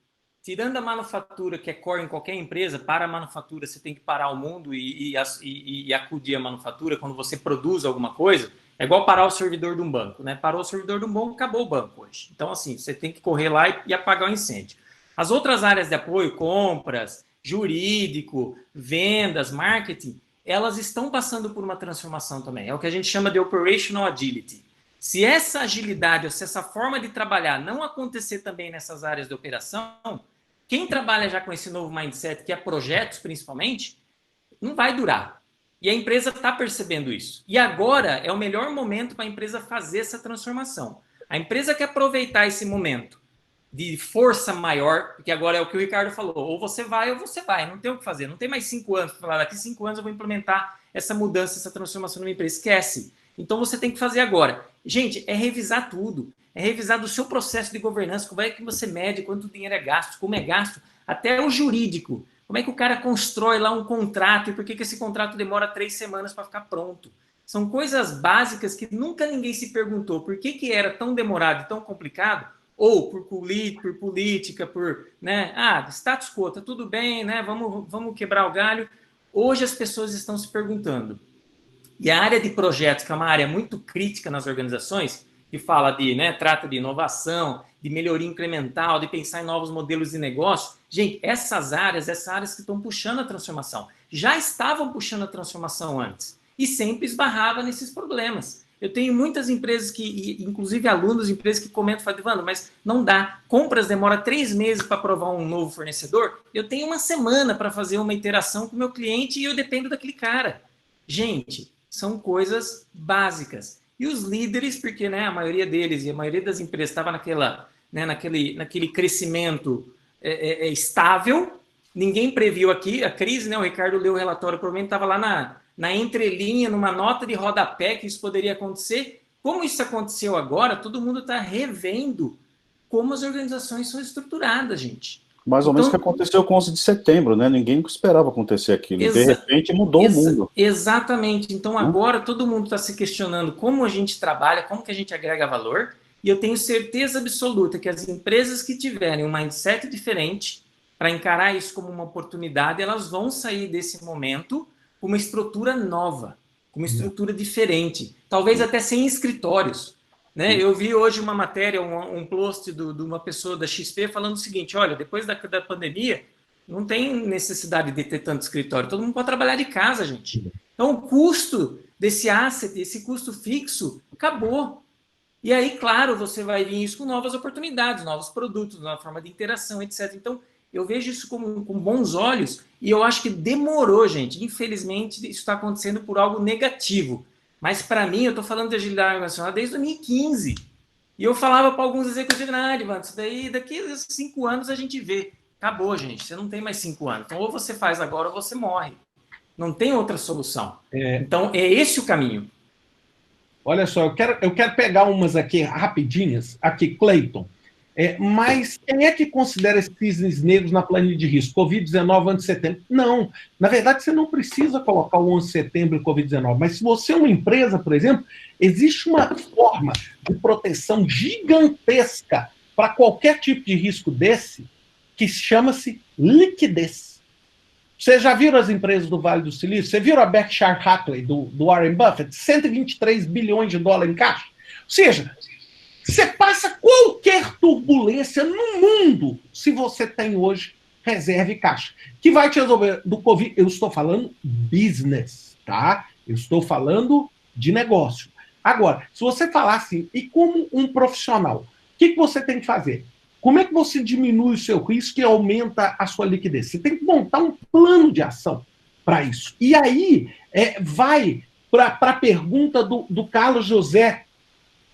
tirando a manufatura, que é core em qualquer empresa, para a manufatura você tem que parar o mundo e acudir à manufatura quando você produz alguma coisa, é igual parar o servidor de um banco, né? Parou o servidor de um banco, acabou o banco hoje. Então, assim, você tem que correr lá e apagar o incêndio. As outras áreas de apoio, compras, jurídico, vendas, marketing, elas estão passando por uma transformação também. É o que a gente chama de operational agility. Se essa agilidade, ou se essa forma de trabalhar não acontecer também nessas áreas de operação, quem trabalha já com esse novo mindset, que é projetos principalmente, não vai durar. E a empresa está percebendo isso. E agora é o melhor momento para a empresa fazer essa transformação. A empresa quer aproveitar esse momento de força maior, porque agora é o que o Ricardo falou, ou você vai, não tem o que fazer, não tem mais 5 anos para falar, daqui 5 anos eu vou implementar essa mudança, essa transformação numa empresa, esquece. Então você tem que fazer agora. Gente, é revisar tudo, é revisar do seu processo de governança, como é que você mede, quanto dinheiro é gasto, como é gasto, até o jurídico, como é que o cara constrói lá um contrato e por que esse contrato demora 3 semanas para ficar pronto. São coisas básicas que nunca ninguém se perguntou por que era tão demorado e tão complicado, ou por política, né? Status quo, tá tudo bem, né? Vamos quebrar o galho. Hoje as pessoas estão se perguntando. E a área de projetos, que é uma área muito crítica nas organizações, que fala de, né, trata de inovação, de melhoria incremental, de pensar em novos modelos de negócio. Gente, essas áreas que estão puxando a transformação, já estavam puxando a transformação antes e sempre esbarrava nesses problemas. Eu tenho muitas empresas inclusive alunos de empresas que comentam, falam, Evandro, mas não dá. Compras demora 3 meses para aprovar um novo fornecedor. Eu tenho 1 semana para fazer uma iteração com o meu cliente e eu dependo daquele cara. Gente, são coisas básicas. E os líderes, porque, né, a maioria deles e a maioria das empresas estava naquele crescimento estável, ninguém previu aqui a crise, né? O Ricardo leu o relatório, provavelmente estava lá na entrelinha, numa nota de rodapé que isso poderia acontecer. Como isso aconteceu agora, todo mundo está revendo como as organizações são estruturadas, gente. Mais ou menos o que aconteceu com 11 de setembro, né? Ninguém esperava acontecer aquilo. De repente mudou o mundo. Exatamente. Então agora todo mundo está se questionando como a gente trabalha, como que a gente agrega valor. E eu tenho certeza absoluta que as empresas que tiverem um mindset diferente para encarar isso como uma oportunidade, elas vão sair desse momento com uma estrutura nova, com uma estrutura diferente. Talvez até sem escritórios. Né? Eu vi hoje uma matéria, um post de uma pessoa da XP falando o seguinte, olha, depois da pandemia, não tem necessidade de ter tanto escritório, todo mundo pode trabalhar de casa, gente. Então, o custo desse asset, esse custo fixo, acabou. E aí, claro, você vai vir isso com novas oportunidades, novos produtos, nova forma de interação, etc. Então, eu vejo isso com bons olhos e eu acho que demorou, gente. Infelizmente, isso está acontecendo por algo negativo. Mas, para mim, eu estou falando de agilidade organizacional desde 2015. E eu falava para alguns executivos, Ivan, isso daí, daqui a 5 anos a gente vê. Acabou, gente, você não tem mais 5 anos. Então, ou você faz agora ou você morre. Não tem outra solução. Então, é esse o caminho. Olha só, eu quero pegar umas aqui rapidinhas. Aqui, Cleiton. Mas quem é que considera esses cisnes negros na planilha de risco? Covid-19, 11 de setembro? Não. Na verdade, você não precisa colocar o 11 de setembro e Covid-19. Mas se você é uma empresa, por exemplo, existe uma forma de proteção gigantesca para qualquer tipo de risco desse, que chama-se liquidez. Vocês já viram as empresas do Vale do Silício? Você viram a Berkshire Hathaway, do Warren Buffett? 123 bilhões de dólares em caixa. Ou seja, você passa qualquer turbulência no mundo se você tem hoje reserva e caixa. Que vai te resolver do Covid. Eu estou falando business, tá? Eu estou falando de negócio. Agora, se você falar assim, e como um profissional, o que você tem que fazer? Como é que você diminui o seu risco e aumenta a sua liquidez? Você tem que montar um plano de ação para isso. E aí, vai para a pergunta do Carlos José,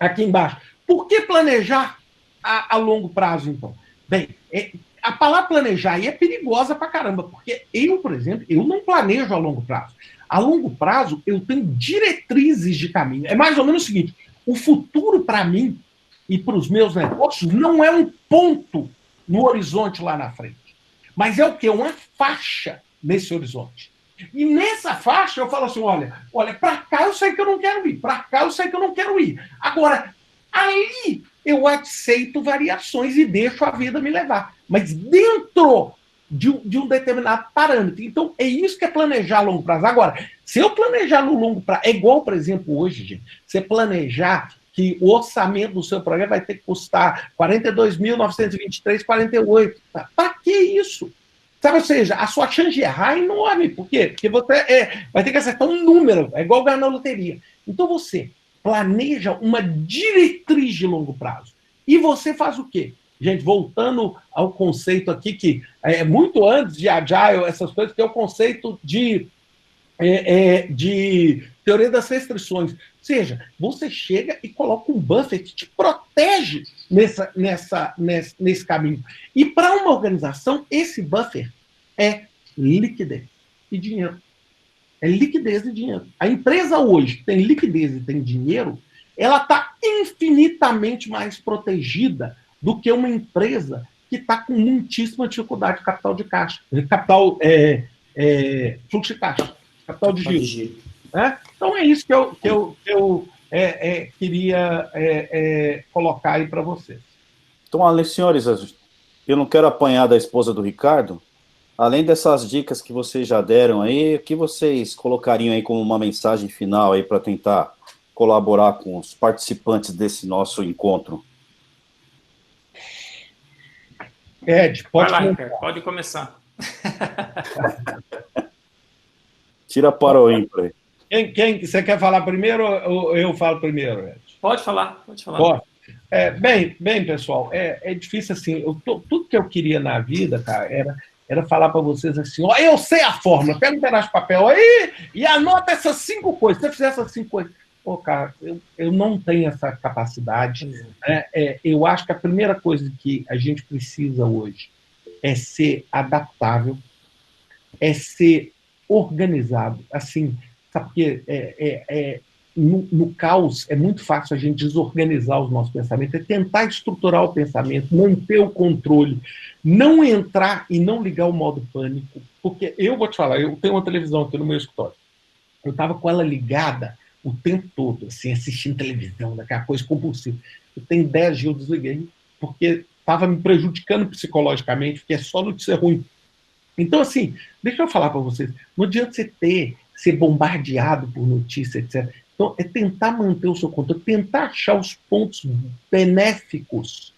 aqui embaixo. Por que planejar a longo prazo, então? Bem, a palavra planejar aí é perigosa pra caramba, porque eu, por exemplo, eu não planejo a longo prazo. A longo prazo, eu tenho diretrizes de caminho. É mais ou menos o seguinte, o futuro, para mim, e para os meus negócios, não é um ponto no horizonte lá na frente. Mas é o quê? Uma faixa nesse horizonte. E nessa faixa eu falo assim, olha, para cá eu sei que eu não quero ir, para cá eu sei que eu não quero ir. Agora, aí eu aceito variações e deixo a vida me levar. Mas dentro de um determinado parâmetro. Então, é isso que é planejar a longo prazo. Agora, se eu planejar no longo prazo, é igual, por exemplo, hoje, gente, você planejar que o orçamento do seu projeto vai ter que custar 42.923,48. Para que isso? Sabe, ou seja, a sua chance de errar é enorme. Por quê? Porque você vai ter que acertar um número, é igual ganhar na loteria. Então você planeja uma diretriz de longo prazo. E você faz o quê? Gente, voltando ao conceito aqui, que é muito antes de Agile, essas coisas, que é o conceito de teoria das restrições. Ou seja, você chega e coloca um buffer que te protege nesse caminho. E para uma organização, esse buffer é liquidez e dinheiro. É liquidez e dinheiro. A empresa hoje que tem liquidez e tem dinheiro, ela está infinitamente mais protegida do que uma empresa que está com muitíssima dificuldade de capital de caixa. Fluxo de caixa. Capital de giro. Então é isso que eu queria colocar aí para vocês. Então, senhores, eu não quero apanhar da esposa do Ricardo. Além dessas dicas que vocês já deram aí, o que vocês colocariam aí como uma mensagem final aí para tentar colaborar com os participantes desse nosso encontro? Ed, pode começar. Tira para o ímpar. Quem você quer falar primeiro ou eu falo primeiro, Ed? Pode falar. Bem, pessoal, é difícil assim. Tudo que eu queria na vida, cara, era falar para vocês assim, eu sei a fórmula, pega um pedaço de papel aí e anota essas 5 coisas. Se você fizer essas 5 coisas... cara, eu não tenho essa capacidade. Eu acho que a primeira coisa que a gente precisa hoje é ser adaptável, é ser organizado. Assim, sabe, porque no caos é muito fácil a gente desorganizar os nossos pensamentos, é tentar estruturar o pensamento, manter o controle, não entrar e não ligar o modo pânico, porque eu vou te falar, eu tenho uma televisão aqui no meu escritório, eu estava com ela ligada o tempo todo, assim, assistindo televisão, daquela coisa compulsiva. Eu tenho 10 dias, eu desliguei, porque estava me prejudicando psicologicamente, porque é só notícia ruim. Então, assim, deixa eu falar para vocês, não adianta você ser bombardeado por notícia, etc. Então, é tentar manter o seu controle, tentar achar os pontos benéficos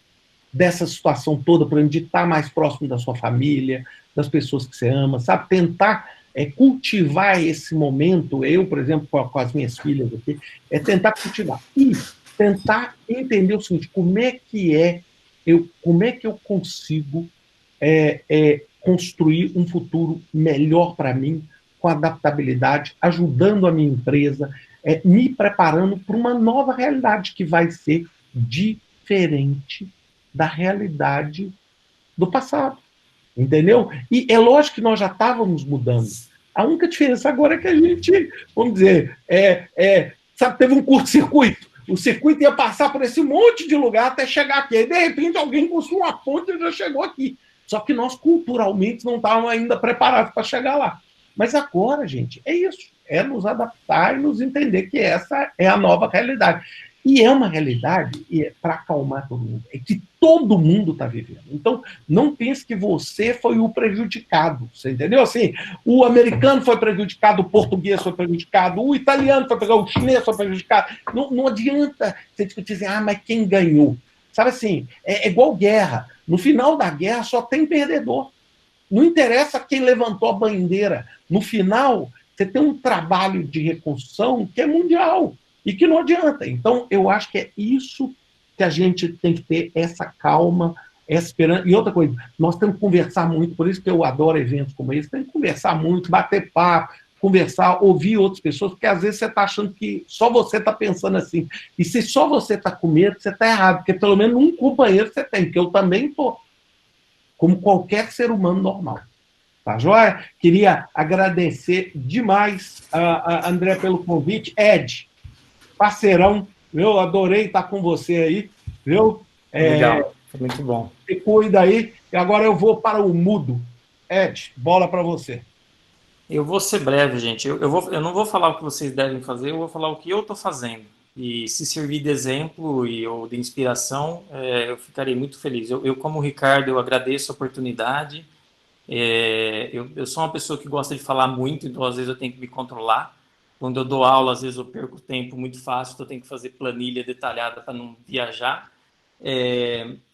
dessa situação toda, para de estar mais próximo da sua família, das pessoas que você ama, sabe? Tentar cultivar esse momento, eu, por exemplo, com as minhas filhas aqui, tentar cultivar. E tentar entender o seguinte, como é que eu consigo construir um futuro melhor para mim, com adaptabilidade, ajudando a minha empresa, me preparando para uma nova realidade que vai ser diferente da realidade do passado. Entendeu? E é lógico que nós já estávamos mudando. A única diferença agora é que a gente, vamos dizer, sabe, teve um curto-circuito. O circuito ia passar por esse monte de lugar até chegar aqui. E, de repente, alguém construiu uma ponte e já chegou aqui. Só que nós, culturalmente, não estávamos ainda preparados para chegar lá. Mas agora, gente, é isso. É nos adaptar e nos entender que essa é a nova realidade. E é uma realidade, e é para acalmar todo mundo, é que todo mundo está vivendo. Então, não pense que você foi o prejudicado, você entendeu? Assim, o americano foi prejudicado, o português foi prejudicado, o italiano foi prejudicado, o chinês foi prejudicado. Não adianta você discutir assim, mas quem ganhou? Sabe assim, é igual guerra. No final da guerra só tem perdedor. Não interessa quem levantou a bandeira. No final, você tem um trabalho de reconstrução que é mundial e que não adianta. Então, eu acho que é isso que a gente tem que ter, essa calma, essa esperança. E outra coisa, nós temos que conversar muito, por isso que eu adoro eventos como esse, tem que conversar muito, bater papo, conversar, ouvir outras pessoas, porque às vezes você está achando que só você está pensando assim. E se só você está com medo, você está errado, porque pelo menos um companheiro você tem, porque eu também estou, como qualquer ser humano normal. Tá joia? Queria agradecer demais a André pelo convite. Ed, parceirão, eu adorei estar com você aí, viu? Legal, foi muito bom. Se cuida aí, e agora eu vou para o mudo. Ed, bola para você. Eu vou ser breve, gente. Eu não vou falar o que vocês devem fazer, eu vou falar o que eu estou fazendo. E se servir de exemplo ou de inspiração, eu ficarei muito feliz. Eu, como Ricardo, eu agradeço a oportunidade. Eu sou uma pessoa que gosta de falar muito, então às vezes eu tenho que me controlar. Quando eu dou aula, às vezes eu perco tempo muito fácil, então eu tenho que fazer planilha detalhada para não viajar.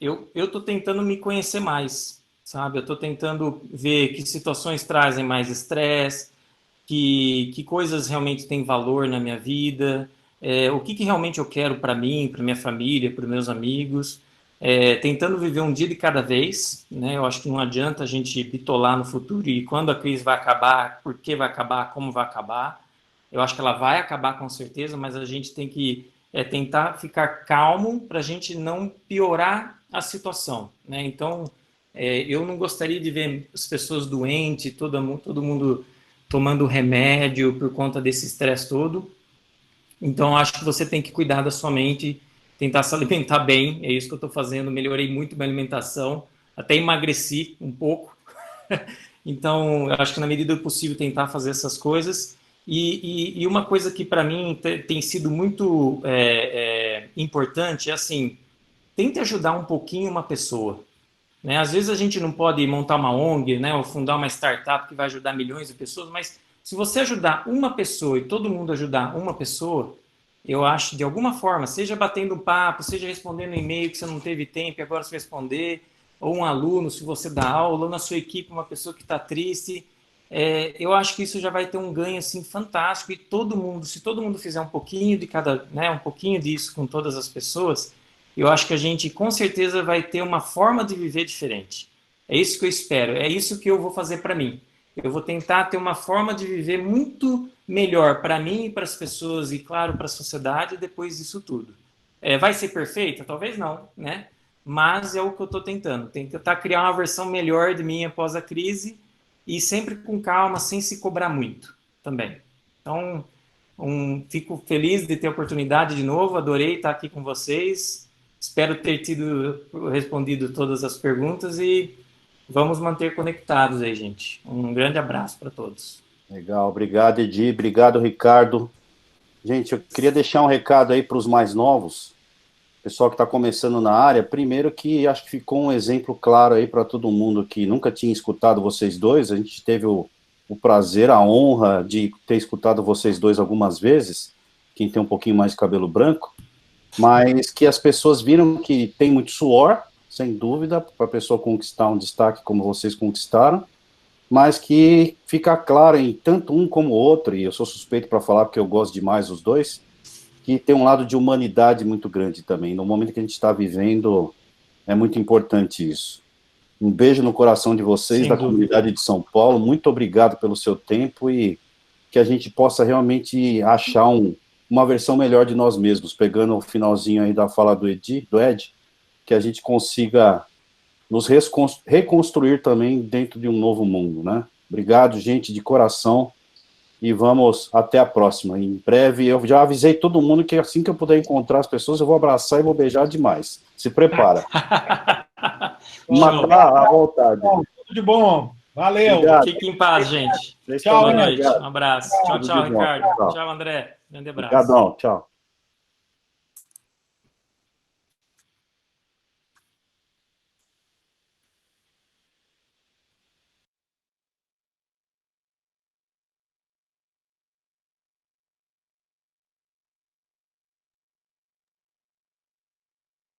Eu estou tentando me conhecer mais, sabe? Eu estou tentando ver que situações trazem mais estresse, que coisas realmente têm valor na minha vida, o que realmente eu quero para mim, para minha família, para meus amigos. Tentando viver um dia de cada vez, né? Eu acho que não adianta a gente bitolar no futuro e quando a crise vai acabar, por que vai acabar, como vai acabar. Eu acho que ela vai acabar com certeza, mas a gente tem que tentar ficar calmo para a gente não piorar a situação, né? Então, eu não gostaria de ver as pessoas doentes, todo mundo tomando remédio por conta desse estresse todo. Então, acho que você tem que cuidar da sua mente, tentar se alimentar bem, é isso que eu estou fazendo, melhorei muito minha alimentação, até emagreci um pouco. Então, eu acho que na medida do possível tentar fazer essas coisas. E uma coisa que para mim tem sido muito importante é assim, tente ajudar um pouquinho uma pessoa. Né? Às vezes a gente não pode montar uma ONG, né, ou fundar uma startup que vai ajudar milhões de pessoas, mas se você ajudar uma pessoa e todo mundo ajudar uma pessoa, eu acho, de alguma forma, seja batendo um papo, seja respondendo um e-mail que você não teve tempo e agora você vai responder, ou um aluno, se você dá aula, ou na sua equipe uma pessoa que está triste, eu acho que isso já vai ter um ganho assim fantástico e todo mundo, se todo mundo fizer um pouquinho de cada, né, um pouquinho disso com todas as pessoas, eu acho que a gente com certeza vai ter uma forma de viver diferente. É isso que eu espero, é isso que eu vou fazer para mim. Eu vou tentar ter uma forma de viver muito melhor para mim e para as pessoas e, claro, para a sociedade depois disso tudo. Vai ser perfeita? Talvez não, né? Mas é o que eu estou tentando. Tentar criar uma versão melhor de mim após a crise e sempre com calma, sem se cobrar muito também. Então, fico feliz de ter a oportunidade de novo, adorei estar aqui com vocês, espero ter respondido todas as perguntas e vamos manter conectados aí, gente. Um grande abraço para todos. Legal, obrigado, Edi, obrigado, Ricardo. Gente, eu queria deixar um recado aí para os mais novos, pessoal que está começando na área. Primeiro que acho que ficou um exemplo claro aí para todo mundo que nunca tinha escutado vocês dois. A gente teve o prazer, a honra de ter escutado vocês dois algumas vezes, quem tem um pouquinho mais de cabelo branco, mas que as pessoas viram que tem muito suor, sem dúvida, para a pessoa conquistar um destaque como vocês conquistaram, mas que fica claro em tanto um como o outro, e eu sou suspeito para falar porque eu gosto demais dos dois, que tem um lado de humanidade muito grande também. No momento que a gente está vivendo, é muito importante isso. Um beijo no coração de vocês, da comunidade de São Paulo, muito obrigado pelo seu tempo e que a gente possa realmente achar uma versão melhor de nós mesmos, pegando o finalzinho aí da fala do Ed, que a gente consiga nos reconstruir também dentro de um novo mundo, né? Obrigado, gente, de coração, e vamos até a próxima. Em breve, eu já avisei todo mundo que assim que eu puder encontrar as pessoas, eu vou abraçar e vou beijar demais. Se prepara. Matar à vontade. Tudo de bom. Valeu. Obrigado. Fique em paz, gente. Tchau, boa noite. Um abraço. Tchau, tchau, Ricardo. Tchau. Tchau, André. Grande abraço. Obrigadão. Tchau.